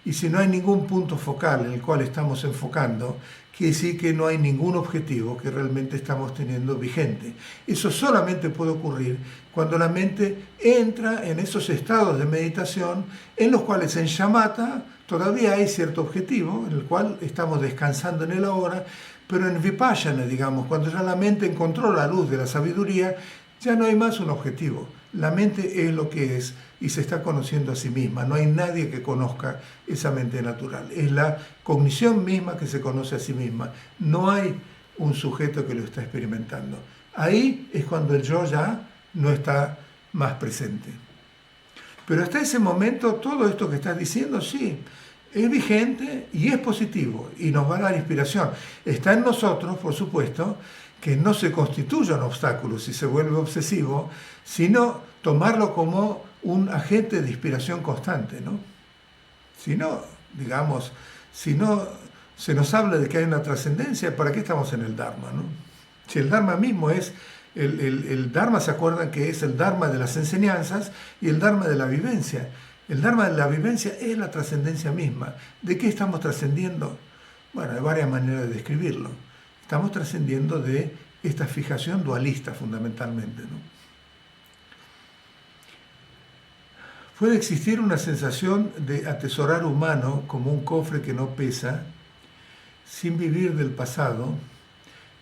Y si no hay ningún punto focal en el cual estamos enfocando, quiere decir que no hay ningún objetivo que realmente estamos teniendo vigente. Eso solamente puede ocurrir cuando la mente entra en esos estados de meditación en los cuales en shamatha todavía hay cierto objetivo, en el cual estamos descansando en el ahora, pero en vipassana, digamos, cuando ya la mente encontró la luz de la sabiduría, ya no hay más un objetivo. La mente es lo que es y se está conociendo a sí misma. No hay nadie que conozca esa mente natural. Es la cognición misma que se conoce a sí misma. No hay un sujeto que lo está experimentando. Ahí es cuando el yo ya no está más presente. Pero hasta ese momento todo esto que estás diciendo, sí, es vigente y es positivo y nos va a dar inspiración. Está en nosotros, por supuesto, que no se constituya un obstáculo si se vuelve obsesivo, sino tomarlo como un agente de inspiración constante, ¿no? Si no, digamos, si no se nos habla de que hay una trascendencia, ¿para qué estamos en el Dharma, no? Si el Dharma mismo es, el Dharma, ¿se acuerdan que es el Dharma de las enseñanzas y el Dharma de la vivencia? El Dharma de la vivencia es la trascendencia misma. ¿De qué estamos trascendiendo? Bueno, hay varias maneras de describirlo. Estamos trascendiendo de esta fijación dualista fundamentalmente, ¿no? Puede existir una sensación de atesorar humano como un cofre que no pesa, sin vivir del pasado,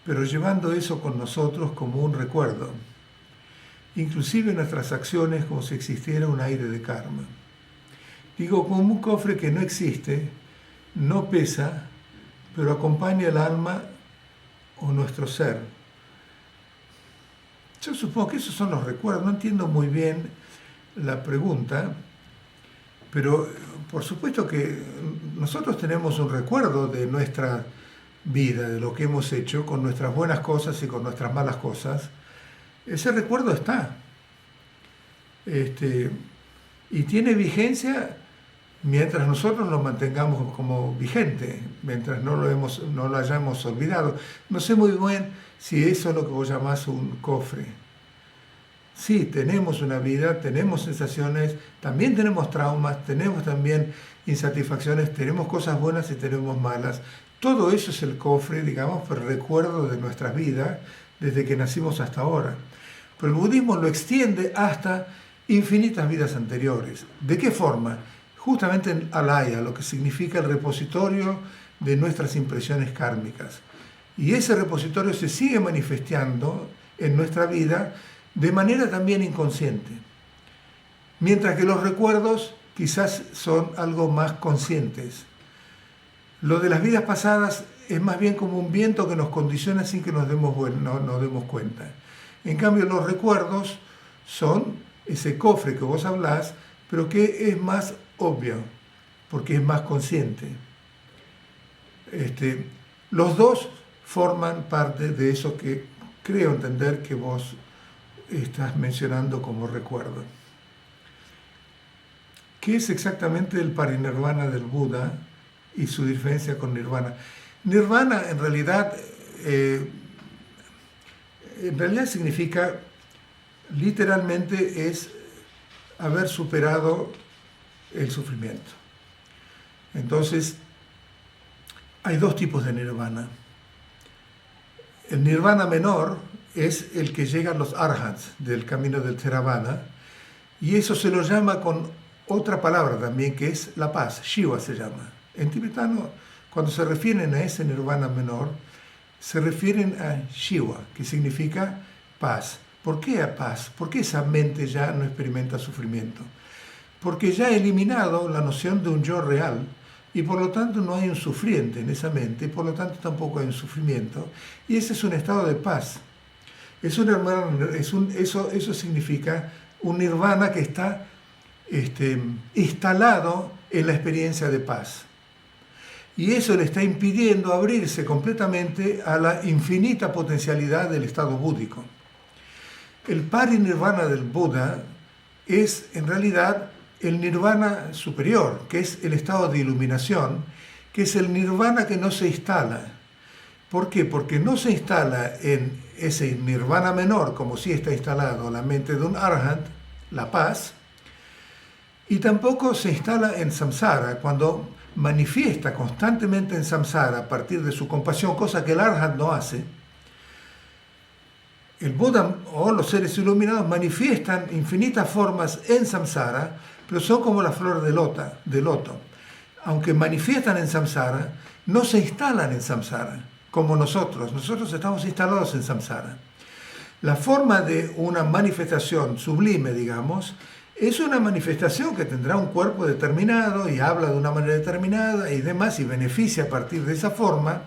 pero llevando eso con nosotros como un recuerdo, inclusive en nuestras acciones como si existiera un aire de karma. Digo, como un cofre que no existe, no pesa, pero acompaña el alma o nuestro ser. Yo supongo que esos son los recuerdos. No entiendo muy bien la pregunta, pero por supuesto que nosotros tenemos un recuerdo de nuestra vida, de lo que hemos hecho, con nuestras buenas cosas y con nuestras malas cosas. Ese recuerdo está. Y tiene vigencia mientras nosotros lo mantengamos como vigente, mientras no lo hayamos olvidado. No sé muy bien si eso es lo que vos llamás un cofre. Sí, tenemos una vida, tenemos sensaciones, también tenemos traumas, tenemos también insatisfacciones, tenemos cosas buenas y tenemos malas. Todo eso es el cofre, digamos, por el recuerdo de nuestras vidas desde que nacimos hasta ahora. Pero el budismo lo extiende hasta infinitas vidas anteriores. ¿De qué forma? Justamente en alaya, lo que significa el repositorio de nuestras impresiones kármicas. Y ese repositorio se sigue manifestando en nuestra vida de manera también inconsciente. Mientras que los recuerdos quizás son algo más conscientes. Lo de las vidas pasadas es más bien como un viento que nos condiciona sin que nos demos cuenta. En cambio, los recuerdos son ese cofre que vos hablás, pero que es más obvio, porque es más consciente. Los dos forman parte de eso que creo entender que vos estás mencionando como recuerdo. ¿Qué es exactamente el parinirvana del Buda y su diferencia con nirvana? Nirvana en realidad significa, literalmente es haber superado el sufrimiento. Entonces, hay dos tipos de nirvana. El nirvana menor es el que llegan los arhats del camino del Theravada, y eso se lo llama con otra palabra también, que es la paz, Shiva se llama. En tibetano, cuando se refieren a ese nirvana menor, se refieren a Shiva, que significa paz. ¿Por qué a paz? ¿Por qué esa mente ya no experimenta sufrimiento? Porque ya ha eliminado la noción de un yo real, y por lo tanto no hay un sufriente en esa mente, y por lo tanto tampoco hay un sufrimiento, y ese es un estado de paz. Eso significa un nirvana que está instalado en la experiencia de paz. Y eso le está impidiendo abrirse completamente a la infinita potencialidad del estado búdico. El parinirvana del Buda es en realidad el nirvana superior, que es el estado de iluminación, que es el nirvana que no se instala. ¿Por qué? Porque no se instala en ese nirvana menor, como sí está instalado en la mente de un arhat, la paz, y tampoco se instala en samsara, cuando manifiesta constantemente en samsara a partir de su compasión, cosa que el arhat no hace. El Buda o los seres iluminados manifiestan infinitas formas en samsara, pero son como la flor de loto. Aunque manifiestan en samsara, no se instalan en samsara, como nosotros. Nosotros estamos instalados en samsara. La forma de una manifestación sublime, digamos, es una manifestación que tendrá un cuerpo determinado y habla de una manera determinada y demás, y beneficia a partir de esa forma.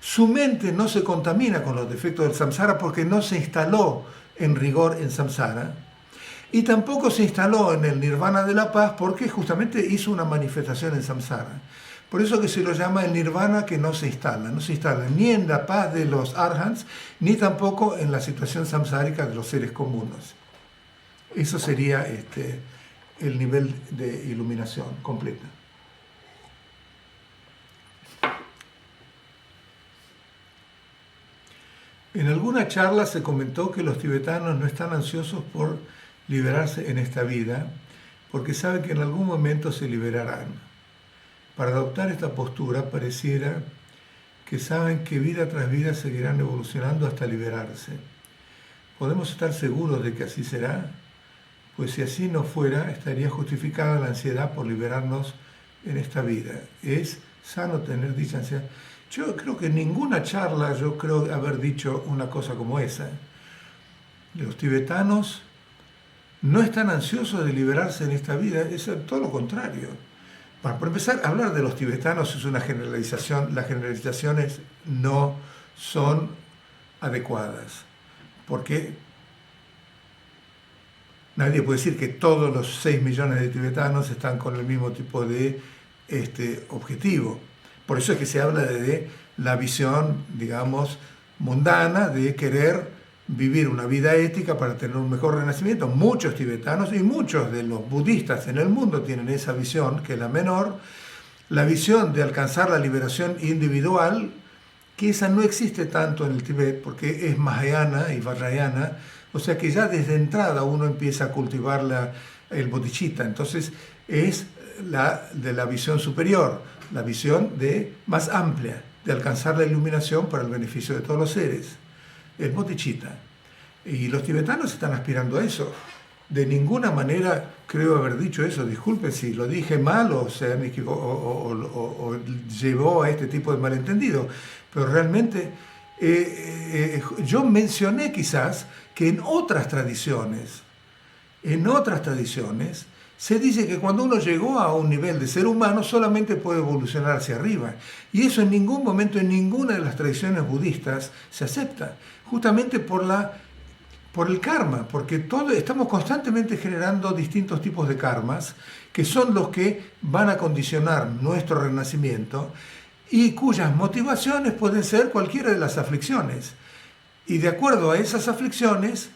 Su mente no se contamina con los defectos del samsara porque no se instaló en rigor en samsara, y tampoco se instaló en el nirvana de la paz porque justamente hizo una manifestación en samsara. Por eso que se lo llama el nirvana que no se instala ni en la paz de los arhats, ni tampoco en la situación samsárica de los seres comunes. Eso sería el nivel de iluminación completa. En alguna charla se comentó que los tibetanos no están ansiosos por liberarse en esta vida, porque saben que en algún momento se liberarán. Para adoptar esta postura pareciera que saben que vida tras vida seguirán evolucionando hasta liberarse. ¿Podemos estar seguros de que así será? Pues si así no fuera, estaría justificada la ansiedad por liberarnos en esta vida. Es sano tener dicha ansiedad. Yo creo que en ninguna charla yo creo haber dicho una cosa como esa. Los tibetanos no están ansiosos de liberarse en esta vida, es todo lo contrario. Para empezar, hablar de los tibetanos es una generalización, las generalizaciones no son adecuadas, porque nadie puede decir que todos los 6 millones de tibetanos están con el mismo tipo de objetivo. Por eso es que se habla de la visión, digamos, mundana de querer vivir una vida ética para tener un mejor renacimiento. Muchos tibetanos y muchos de los budistas en el mundo tienen esa visión, que es la menor, la visión de alcanzar la liberación individual, que esa no existe tanto en el Tíbet porque es Mahayana y Vajrayana, O sea que ya desde entrada uno empieza a cultivar el bodhicitta. Entonces es de la visión superior, la visión más amplia, de alcanzar la iluminación para el beneficio de todos los seres, el bodhicitta. Y los tibetanos están aspirando a eso. De ninguna manera creo haber dicho eso, disculpen si lo dije mal o llevó a este tipo de malentendido, pero realmente yo mencioné quizás que en otras tradiciones, se dice que cuando uno llegó a un nivel de ser humano solamente puede evolucionar hacia arriba. Y eso en ningún momento, en ninguna de las tradiciones budistas se acepta, justamente por el karma, porque estamos constantemente generando distintos tipos de karmas que son los que van a condicionar nuestro renacimiento y cuyas motivaciones pueden ser cualquiera de las aflicciones. Y de acuerdo a esas aflicciones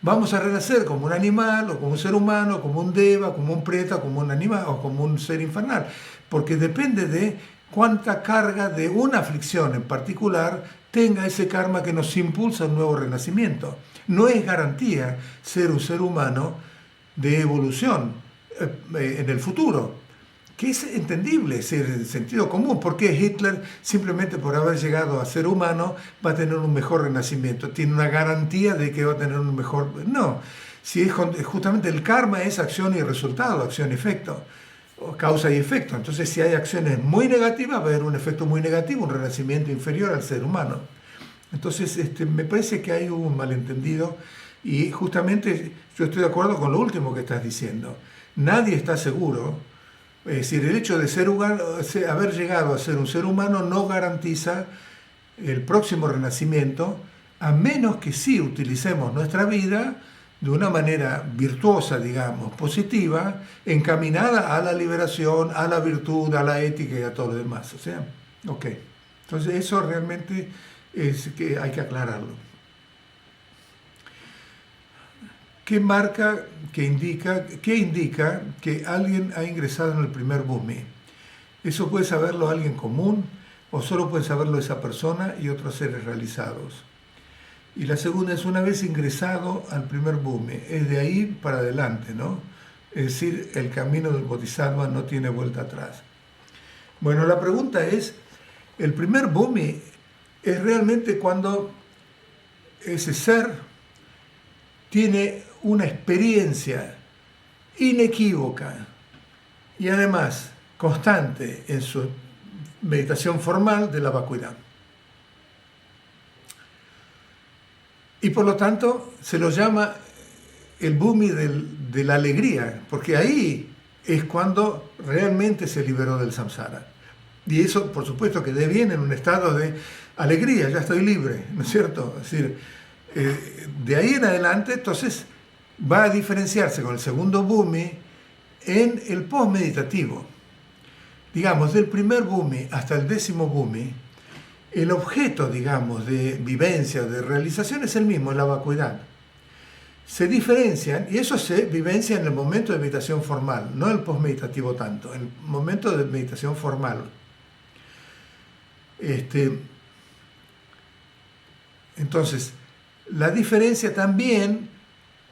vamos a renacer como un animal, o como un ser humano, como un deva, como un preta, como un animal o como un ser infernal, porque depende de cuánta carga de una aflicción en particular tenga ese karma que nos impulsa a un nuevo renacimiento. No es garantía ser un ser humano de evolución en el futuro, que es entendible, es el sentido común. ¿Por qué Hitler, simplemente por haber llegado a ser humano, va a tener un mejor renacimiento? ¿Tiene una garantía de que va a tener un mejor...? No, si es justamente el karma es acción y resultado, acción y efecto, o causa y efecto. Entonces, si hay acciones muy negativas, va a haber un efecto muy negativo, un renacimiento inferior al ser humano. Entonces, me parece que hay un malentendido y justamente yo estoy de acuerdo con lo último que estás diciendo. Nadie está seguro. Es decir, el hecho de haber llegado a ser un ser humano no garantiza el próximo renacimiento, a menos que sí utilicemos nuestra vida de una manera virtuosa, digamos, positiva, encaminada a la liberación, a la virtud, a la ética y a todo lo demás. O sea, ok. Entonces eso realmente es que hay que aclararlo. ¿Qué indica que alguien ha ingresado en el primer bhumi? Eso puede saberlo alguien común o solo puede saberlo esa persona y otros seres realizados. Y la segunda es, una vez ingresado al primer bhumi, es de ahí para adelante, ¿no? Es decir, el camino del bodhisattva no tiene vuelta atrás. Bueno, la pregunta es, el primer bhumi es realmente cuando ese ser tiene una experiencia inequívoca y además constante en su meditación formal de la vacuidad. Y por lo tanto se lo llama el bhumi de la alegría, porque ahí es cuando realmente se liberó del samsara. Y eso, por supuesto, que deviene en un estado de alegría, ya estoy libre, ¿no es cierto? Es decir, de ahí en adelante, entonces, va a diferenciarse con el segundo bhumi en el post-meditativo. Digamos, del primer bhumi hasta el 10º bhumi, el objeto, digamos, de vivencia, de realización es el mismo, la vacuidad. Se diferencian, y eso se vivencia en el momento de meditación formal, no el post-meditativo tanto, en el momento de meditación formal. Entonces, la diferencia también,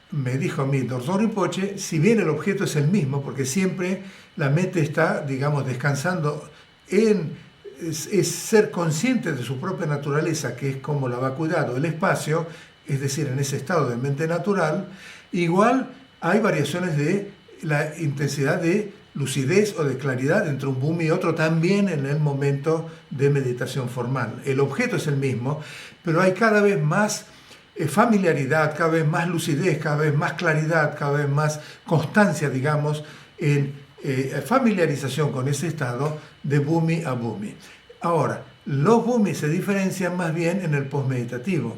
me dijo a mí Dorso Rinpoche, si bien el objeto es el mismo, porque siempre la mente está, digamos, descansando es ser consciente de su propia naturaleza, que es como la vacuidad o el espacio, es decir, en ese estado de mente natural, igual hay variaciones de la intensidad de lucidez o de claridad entre un bhumi y otro también en el momento de meditación formal. El objeto es el mismo, pero hay cada vez más familiaridad, cada vez más lucidez, cada vez más claridad, cada vez más constancia, digamos, en familiarización con ese estado de bhumi a bhumi. Ahora, los bhumis se diferencian más bien en el postmeditativo,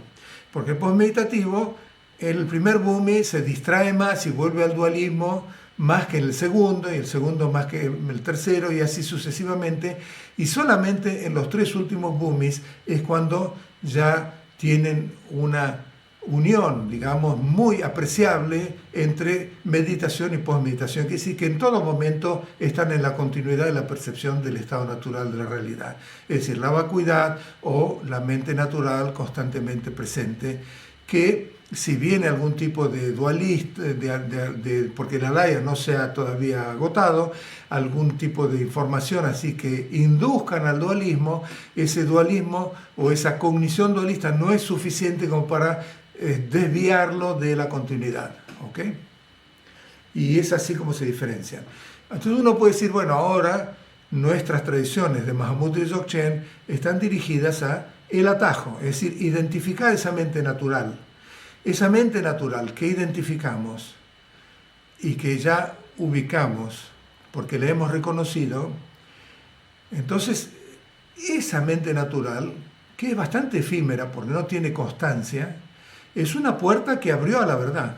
porque el postmeditativo, el primer bhumi se distrae más y vuelve al dualismo más que en el segundo, y el segundo más que en el tercero, y así sucesivamente, y solamente en los 3 últimos bhumis es cuando ya tienen una unión, digamos, muy apreciable entre meditación y posmeditación, que sí que en todo momento están en la continuidad de la percepción del estado natural de la realidad, es decir, la vacuidad o la mente natural constantemente presente, que si viene algún tipo de dualista, porque el alaya no se ha todavía agotado, algún tipo de información así que induzcan al dualismo, ese dualismo o esa cognición dualista no es suficiente como para desviarlo de la continuidad. ¿Ok? Y es así como se diferencian. Entonces uno puede decir, bueno, ahora nuestras tradiciones de Mahamudra y Dzogchen están dirigidas a el atajo, es decir, identificar esa mente natural. Esa mente natural que identificamos y que ya ubicamos porque la hemos reconocido, entonces esa mente natural, que es bastante efímera porque no tiene constancia, es una puerta que abrió a la verdad,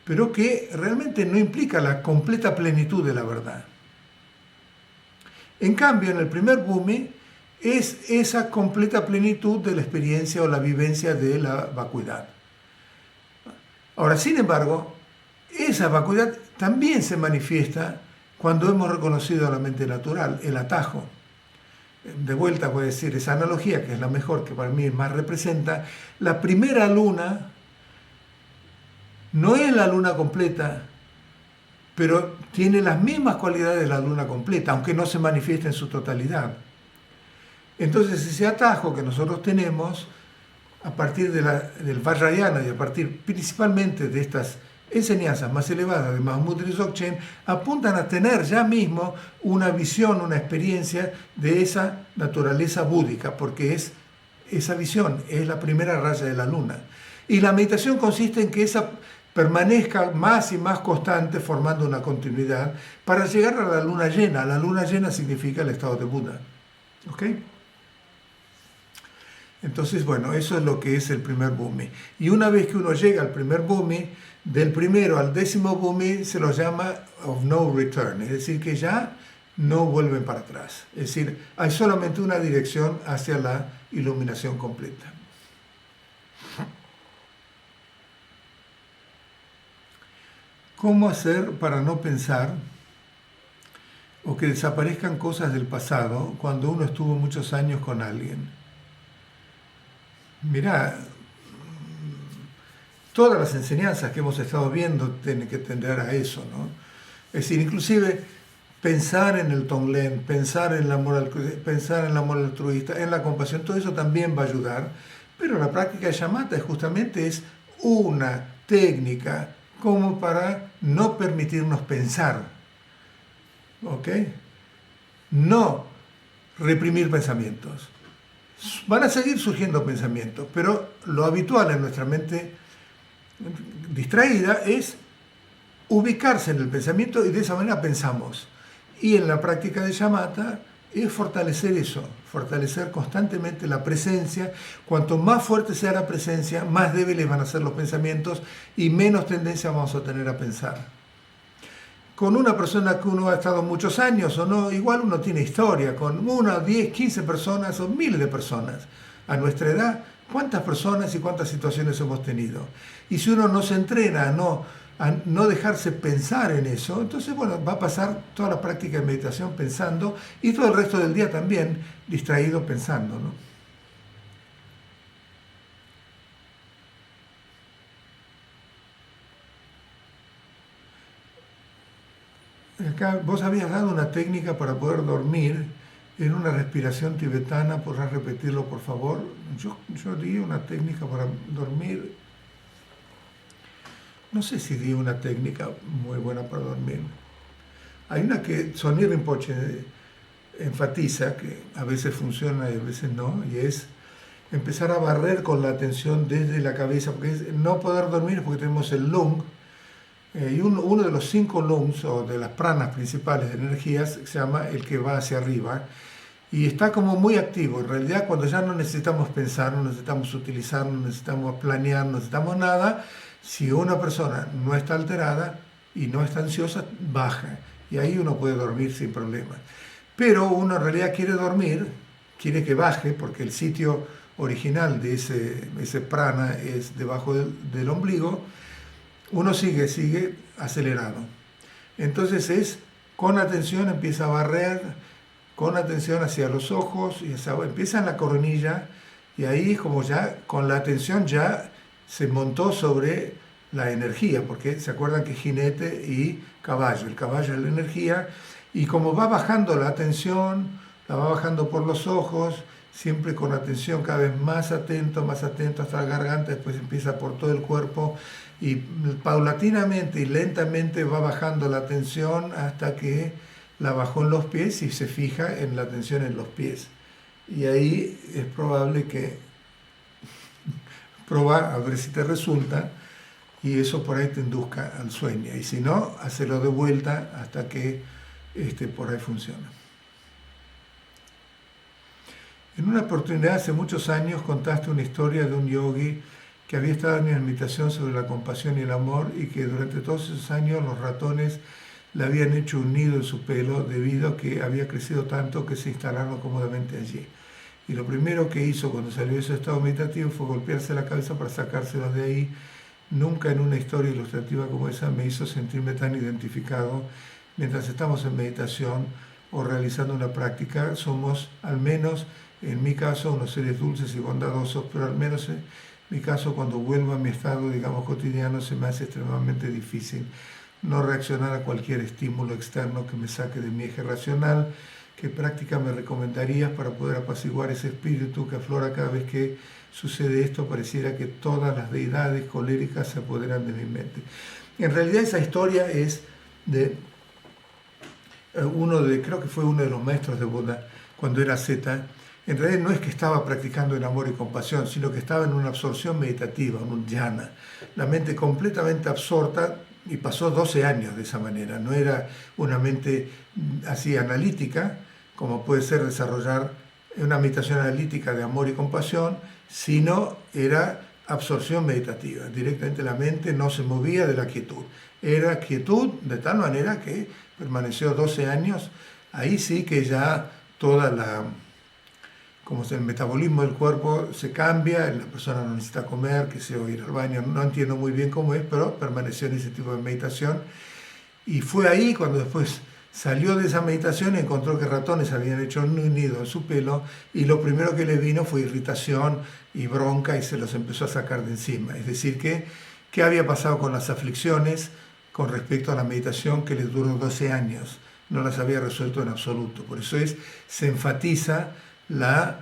pero que realmente no implica la completa plenitud de la verdad. En cambio, en el primer bhumi es esa completa plenitud de la experiencia o la vivencia de la vacuidad. Ahora, sin embargo, esa vacuidad también se manifiesta cuando hemos reconocido la mente natural, el atajo. De vuelta voy a decir esa analogía, que es la mejor, que para mí más representa. La primera luna no es la luna completa, pero tiene las mismas cualidades de la luna completa, aunque no se manifieste en su totalidad. Entonces, ese atajo que nosotros tenemos, a partir del Vajrayana y a partir principalmente de estas enseñanzas más elevadas de Mahamudra y Dzogchen, apuntan a tener ya mismo una visión, una experiencia de esa naturaleza búdica, porque esa visión es la primera raya de la luna. Y la meditación consiste en que esa permanezca más y más constante, formando una continuidad, para llegar a la luna llena. La luna llena significa el estado de Buda. ¿Ok? Entonces, bueno, eso es lo que es el primer bhumi. Y una vez que uno llega al primer bhumi, del primero al 10º bhumi se lo llama of no return, es decir, que ya no vuelven para atrás. Es decir, hay solamente una dirección hacia la iluminación completa. ¿Cómo hacer para no pensar o que desaparezcan cosas del pasado cuando uno estuvo muchos años con alguien? Mirá, todas las enseñanzas que hemos estado viendo tienen que tender a eso, ¿no? Es decir, inclusive pensar en el Tonglen, pensar en la moral altruista, en la compasión, todo eso también va a ayudar, pero la práctica de shamatha justamente es una técnica como para no permitirnos pensar, ¿ok? No reprimir pensamientos. Van a seguir surgiendo pensamientos, pero lo habitual en nuestra mente distraída es ubicarse en el pensamiento y de esa manera pensamos. Y en la práctica de shamatha es fortalecer eso, fortalecer constantemente la presencia. Cuanto más fuerte sea la presencia, más débiles van a ser los pensamientos y menos tendencia vamos a tener a pensar. Con una persona que uno ha estado muchos años o no, igual uno tiene historia, con 1, 10, 15 personas o miles de personas. A nuestra edad, ¿cuántas personas y cuántas situaciones hemos tenido? Y si uno no se entrena a no dejarse pensar en eso, entonces, bueno, va a pasar toda la práctica de meditación pensando y todo el resto del día también distraído pensando, ¿no? Acá vos habías dado una técnica para poder dormir en una respiración tibetana. ¿Podrás repetirlo, por favor? Yo di una técnica para dormir. No sé si di una técnica muy buena para dormir. Hay una que Sonyi Rinpoche enfatiza, que a veces funciona y a veces no, y es empezar a barrer con la atención desde la cabeza, porque no poder dormir es porque tenemos el lung, y uno de los 5 lungs, o de las pranas principales de energías, se llama el que va hacia arriba, y está como muy activo. En realidad, cuando ya no necesitamos pensar, no necesitamos utilizar, no necesitamos planear, no necesitamos nada, si una persona no está alterada y no está ansiosa, baja, y ahí uno puede dormir sin problema. Pero uno en realidad quiere dormir, quiere que baje, porque el sitio original de ese prana es debajo del ombligo. Uno sigue acelerado. Entonces con atención empieza a barrer, con atención hacia los ojos, y empieza en la coronilla, y ahí como ya con la atención ya se montó sobre la energía, porque se acuerdan que jinete y caballo, el caballo es la energía, y como va bajando la atención, la va bajando por los ojos, siempre con atención cada vez más atento hasta la garganta, después empieza por todo el cuerpo y paulatinamente y lentamente va bajando la tensión hasta que la bajó en los pies y se fija en la tensión en los pies. Y ahí es probable que probar a ver si te resulta y eso por ahí te induzca al sueño. Y si no, hacerlo de vuelta hasta que por ahí funciona. En una oportunidad hace muchos años contaste una historia de un yogi que había estado en una meditación sobre la compasión y el amor y que durante todos esos años los ratones le habían hecho un nido en su pelo debido a que había crecido tanto que se instalaron cómodamente allí. Y lo primero que hizo cuando salió de ese estado meditativo fue golpearse la cabeza para sacárselos de ahí. Nunca en una historia ilustrativa como esa me hizo sentirme tan identificado. Mientras estamos en meditación o realizando una práctica, somos, al menos en mi caso, unos seres dulces y bondadosos, pero al menos en mi caso, cuando vuelvo a mi estado, digamos, cotidiano, se me hace extremadamente difícil no reaccionar a cualquier estímulo externo que me saque de mi eje racional. ¿Qué práctica me recomendarías para poder apaciguar ese espíritu que aflora cada vez que sucede esto? Pareciera que todas las deidades coléricas se apoderan de mi mente. En realidad esa historia es de creo que fue uno de los maestros de Buda cuando era Zeta. En realidad no es que estaba practicando el amor y compasión, sino que estaba en una absorción meditativa, en un dhyana, la mente completamente absorta, y pasó 12 años de esa manera. No era una mente así analítica, como puede ser desarrollar una meditación analítica de amor y compasión, sino era absorción meditativa. Directamente la mente no se movía de la quietud. Era quietud de tal manera que permaneció 12 años. Ahí sí que ya toda la... como el metabolismo del cuerpo se cambia, la persona no necesita comer, que sea ir al baño, no entiendo muy bien cómo es, pero permaneció en ese tipo de meditación. Y fue ahí cuando después salió de esa meditación y encontró que ratones habían hecho un nido en su pelo y lo primero que le vino fue irritación y bronca y se los empezó a sacar de encima. Es decir, ¿qué había pasado con las aflicciones con respecto a la meditación que les duró 12 años? No las había resuelto en absoluto. Por eso se enfatiza la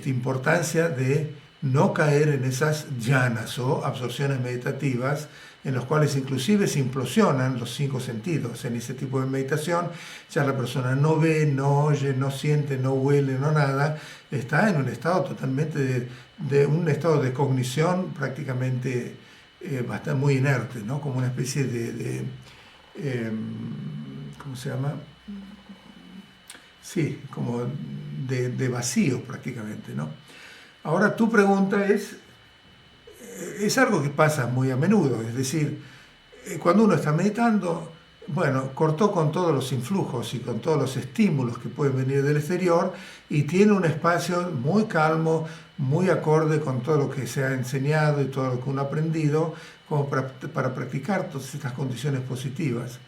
importancia de no caer en esas llanas o absorciones meditativas en los cuales inclusive se implosionan los 5 sentidos. En ese tipo de meditación ya la persona no ve, no oye, no siente, no huele, no nada, está en un estado totalmente de un estado de cognición prácticamente bastante muy inerte, ¿no? Como una especie de ¿cómo se llama? Sí, como de vacío prácticamente, ¿no? Ahora tu pregunta es algo que pasa muy a menudo, es decir, cuando uno está meditando, bueno, cortó con todos los influjos y con todos los estímulos que pueden venir del exterior y tiene un espacio muy calmo, muy acorde con todo lo que se ha enseñado y todo lo que uno ha aprendido, como para practicar todas estas condiciones positivas.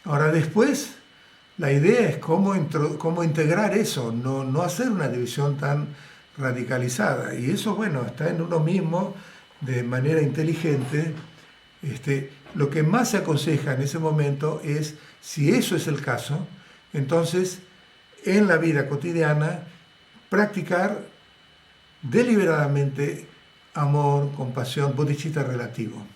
Ahora después, la idea es cómo integrar eso, no hacer una división tan radicalizada. Y eso, bueno, está en uno mismo de manera inteligente. Lo que más se aconseja en ese momento es, si eso es el caso, entonces en la vida cotidiana practicar deliberadamente amor, compasión, bodhicitta relativo.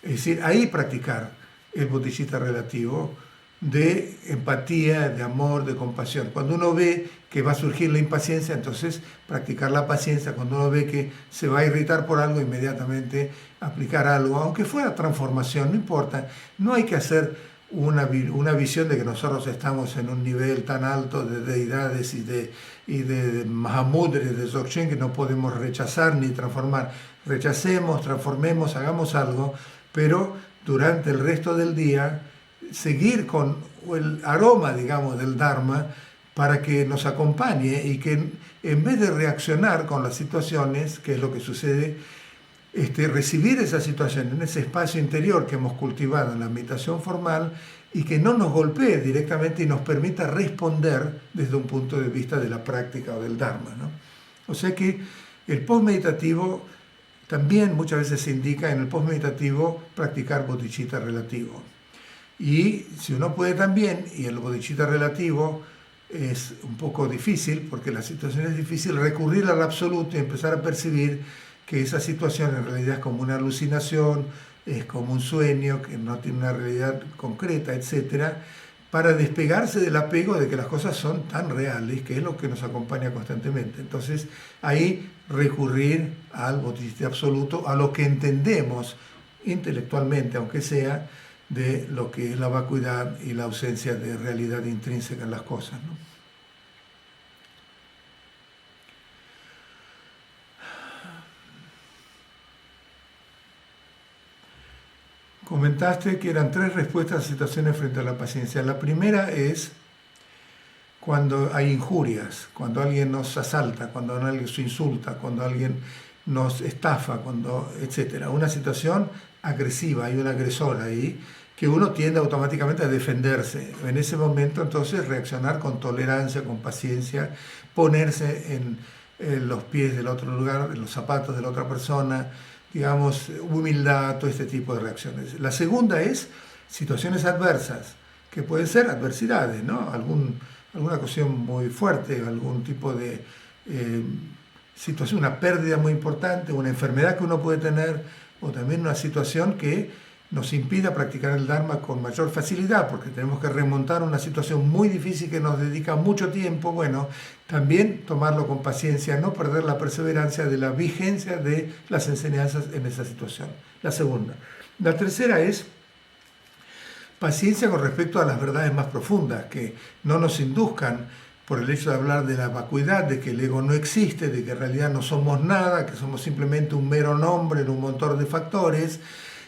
Es decir, ahí practicar el bodhicitta relativo de empatía, de amor, de compasión. Cuando uno ve que va a surgir la impaciencia, entonces practicar la paciencia. Cuando uno ve que se va a irritar por algo, inmediatamente aplicar algo, aunque fuera transformación, no importa. No hay que hacer una visión de que nosotros estamos en un nivel tan alto de deidades y de Mahamudras, de Dzogchen, que no podemos rechazar ni transformar. Rechacemos, transformemos, hagamos algo, pero durante el resto del día seguir con el aroma, digamos, del Dharma para que nos acompañe y que en vez de reaccionar con las situaciones, que es lo que sucede, recibir esa situación en ese espacio interior que hemos cultivado en la meditación formal y que no nos golpee directamente y nos permita responder desde un punto de vista de la práctica o del Dharma, ¿no? O sea que el post-meditativo También muchas veces se indica en el post-meditativo practicar bodhicitta relativo. Y si uno puede también, y el bodhicitta relativo es un poco difícil, porque la situación es difícil, recurrir al absoluto y empezar a percibir que esa situación en realidad es como una alucinación, es como un sueño, que no tiene una realidad concreta, etcétera, para despegarse del apego de que las cosas son tan reales, que es lo que nos acompaña constantemente. Entonces, ahí recurrir al bodhicitta absoluto, a lo que entendemos intelectualmente, aunque sea, de lo que es la vacuidad y la ausencia de realidad intrínseca en las cosas, ¿no? Comentaste que eran 3 respuestas a situaciones frente a la paciencia. La primera es cuando hay injurias, cuando alguien nos asalta, cuando alguien nos insulta, cuando alguien nos estafa, etc. Una situación agresiva, hay un agresor ahí, que uno tiende automáticamente a defenderse. En ese momento, entonces, reaccionar con tolerancia, con paciencia, ponerse en los pies del otro lugar, en los zapatos de la otra persona, digamos, humildad, todo este tipo de reacciones. La segunda es situaciones adversas, que pueden ser adversidades, ¿no? Alguna cuestión muy fuerte, algún tipo de situación, una pérdida muy importante, una enfermedad que uno puede tener, o también una situación que nos impida practicar el Dharma con mayor facilidad, porque tenemos que remontar una situación muy difícil que nos dedica mucho tiempo. Bueno, también tomarlo con paciencia, no perder la perseverancia de la vigencia de las enseñanzas en esa situación. La segunda. La tercera es paciencia con respecto a las verdades más profundas, que no nos induzcan por el hecho de hablar de la vacuidad, de que el ego no existe, de que en realidad no somos nada, que somos simplemente un mero nombre en un montón de factores,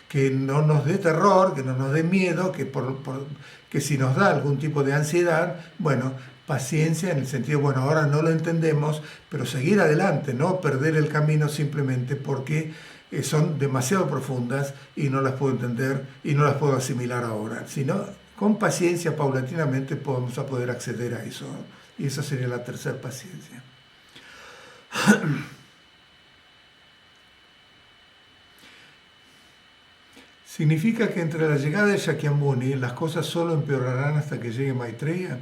que no nos dé terror, que no nos dé miedo, que si nos da algún tipo de ansiedad, bueno, paciencia en el sentido, bueno, ahora no lo entendemos, pero seguir adelante, no perder el camino simplemente porque son demasiado profundas y no las puedo entender y no las puedo asimilar ahora, sino con paciencia, paulatinamente, podemos poder acceder a eso. Y esa sería la tercera paciencia. ¿Significa que entre la llegada de Shakyamuni las cosas solo empeorarán hasta que llegue Maitreya?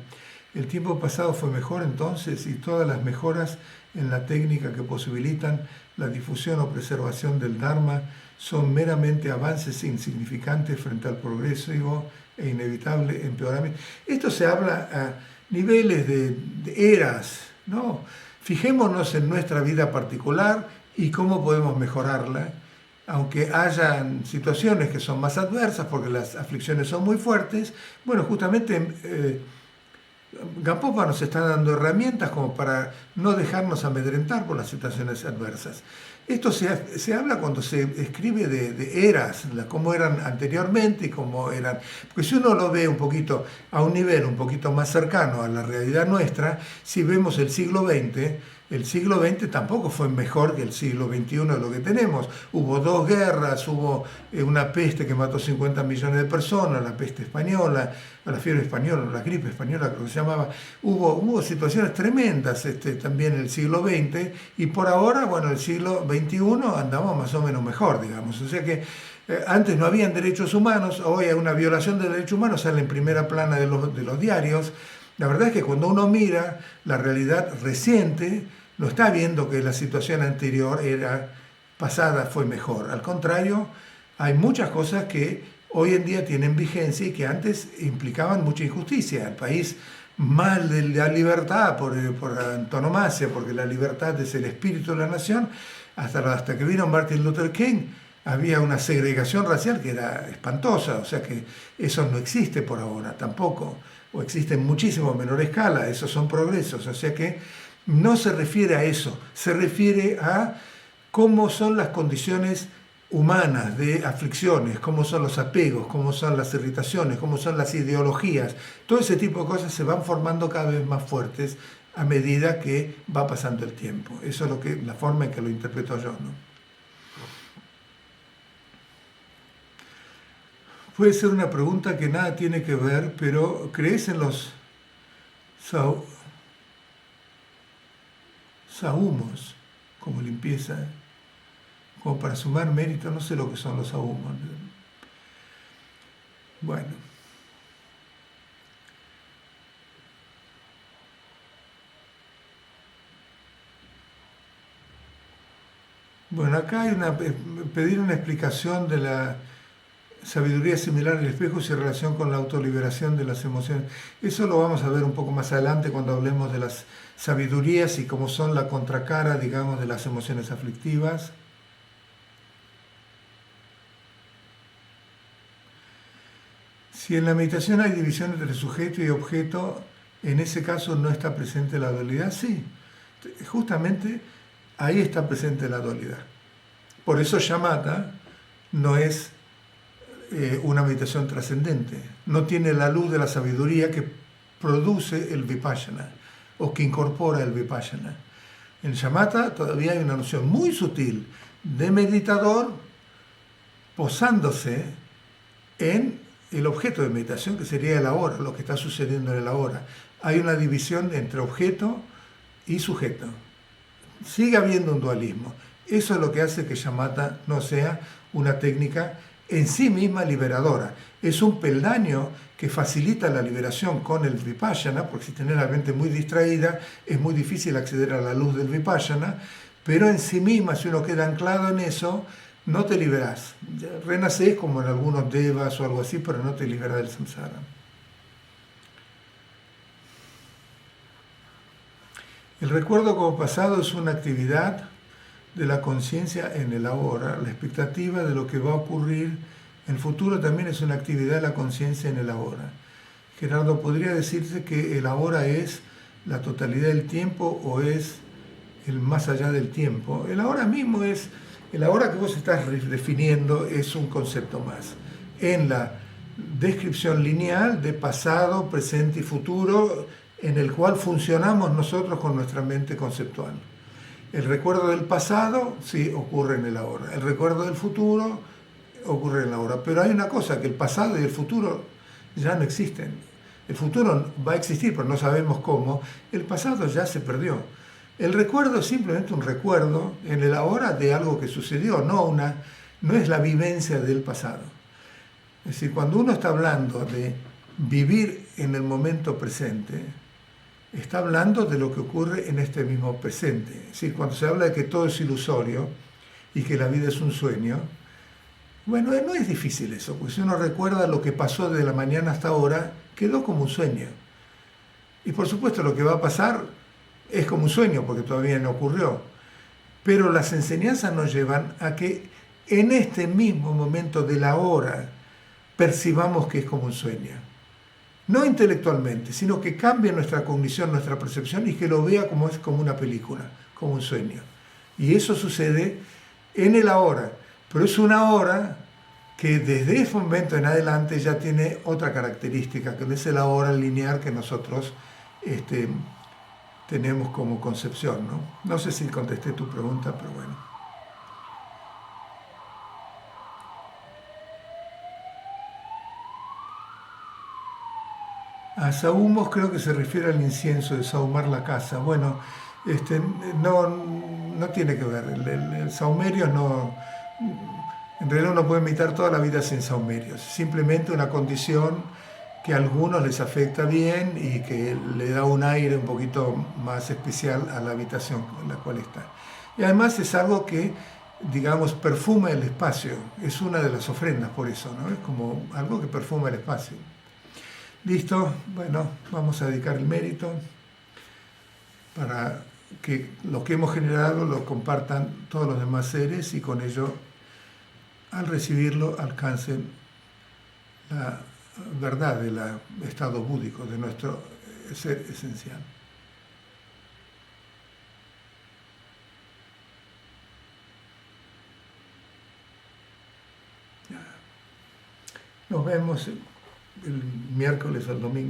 ¿El tiempo pasado fue mejor entonces y todas las mejoras en la técnica que posibilitan la difusión o preservación del Dharma son meramente avances insignificantes frente al progresivo e inevitable empeoramiento? Esto se habla a niveles de eras, ¿no? Fijémonos en nuestra vida particular y cómo podemos mejorarla, aunque hayan situaciones que son más adversas porque las aflicciones son muy fuertes. Bueno, justamente Gampopa nos está dando herramientas como para no dejarnos amedrentar por las situaciones adversas. Esto se habla cuando se escribe de eras, cómo eran anteriormente y cómo eran. Porque si uno lo ve un poquito a un nivel un poquito más cercano a la realidad nuestra, si vemos el siglo XX tampoco fue mejor que el siglo XXI de lo que tenemos. Hubo 2 guerras, hubo una peste que mató 50 millones de personas, la peste española, la fiebre española, la gripe española, creo que se llamaba. Hubo situaciones tremendas también en el siglo XX y por ahora, bueno, el siglo XXI andamos más o menos mejor, digamos. O sea que antes no habían derechos humanos, hoy hay una violación de derechos humanos, sale en primera plana de los diarios. La verdad es que cuando uno mira la realidad reciente, no está viendo que la situación anterior pasada fue mejor. Al contrario, hay muchas cosas que hoy en día tienen vigencia y que antes implicaban mucha injusticia. El país mal de la libertad por antonomasia, porque la libertad es el espíritu de la nación, hasta que vino Martin Luther King, había una segregación racial que era espantosa, o sea que eso no existe por ahora tampoco, o existe en muchísimo menor escala, esos son progresos, o sea que no se refiere a eso, se refiere a cómo son las condiciones humanas de aflicciones, cómo son los apegos, cómo son las irritaciones, cómo son las ideologías. Todo ese tipo de cosas se van formando cada vez más fuertes a medida que va pasando el tiempo. Eso es la forma en que lo interpreto yo, ¿no? Puede ser una pregunta que nada tiene que ver, pero ¿crees en los sahumos como limpieza? como para sumar mérito, no sé lo que son los sahumos. Bueno. Bueno, acá hay pedir una explicación de la sabiduría similar al espejo y su relación con la autoliberación de las emociones. Eso lo vamos a ver un poco más adelante cuando hablemos de las sabidurías y cómo son la contracara, digamos, de las emociones aflictivas. Si en la meditación hay división entre sujeto y objeto, en ese caso no está presente la dualidad. Sí, justamente ahí está presente la dualidad. Por eso shamatha no es una meditación trascendente, no tiene la luz de la sabiduría que produce el vipassana o que incorpora el vipassana. En shamatha todavía hay una noción muy sutil de meditador posándose en el objeto de meditación, que sería el ahora, lo que está sucediendo en el ahora. Hay una división entre objeto y sujeto. Sigue habiendo un dualismo. Eso es lo que hace que shamatha no sea una técnica en sí misma liberadora. Es un peldaño que facilita la liberación con el vipassana, porque si tenés la mente muy distraída es muy difícil acceder a la luz del vipassana, pero en sí misma, si uno queda anclado en eso, no te liberás. Renacés como en algunos devas o algo así, pero no te liberás del samsara. El recuerdo como pasado es una actividad de la conciencia en el ahora. La expectativa de lo que va a ocurrir en el futuro también es una actividad de la conciencia en el ahora. Gerardo, ¿podría decirse que el ahora es la totalidad del tiempo o es el más allá del tiempo? El ahora mismo es, el ahora que vos estás definiendo es un concepto más. En la descripción lineal de pasado, presente y futuro, en el cual funcionamos nosotros con nuestra mente conceptual. El recuerdo del pasado, sí, ocurre en el ahora. El recuerdo del futuro ocurre en el ahora. Pero hay una cosa, que el pasado y el futuro ya no existen. El futuro va a existir, pero no sabemos cómo. El pasado ya se perdió. El recuerdo es simplemente un recuerdo en el ahora de algo que sucedió, no es la vivencia del pasado. Es decir, cuando uno está hablando de vivir en el momento presente, está hablando de lo que ocurre en este mismo presente. Es decir, cuando se habla de que todo es ilusorio y que la vida es un sueño, bueno, no es difícil eso, porque si uno recuerda lo que pasó desde la mañana hasta ahora, quedó como un sueño. Y por supuesto lo que va a pasar es como un sueño, porque todavía no ocurrió. Pero las enseñanzas nos llevan a que en este mismo momento de la hora percibamos que es como un sueño. No intelectualmente, sino que cambie nuestra cognición, nuestra percepción y que lo vea como es como una película, como un sueño. Y eso sucede en el ahora, pero es una hora que desde ese momento en adelante ya tiene otra característica, que no es el ahora lineal que nosotros tenemos como concepción, ¿no? No sé si contesté tu pregunta, pero bueno. A sahumos creo que se refiere al incienso de sahumar la casa. Bueno, no tiene que ver. El saumerio no... En realidad uno puede meditar toda la vida sin saumerios. Simplemente una condición que a algunos les afecta bien y que le da un aire un poquito más especial a la habitación en la cual está. Y además es algo que, digamos, perfuma el espacio. Es una de las ofrendas por eso, ¿no? Es como algo que perfuma el espacio. Listo, bueno, vamos a dedicar el mérito para que lo que hemos generado lo compartan todos los demás seres y con ello, al recibirlo, alcancen la verdad del estado búdico, de nuestro ser esencial. Nos vemos el miércoles o el domingo.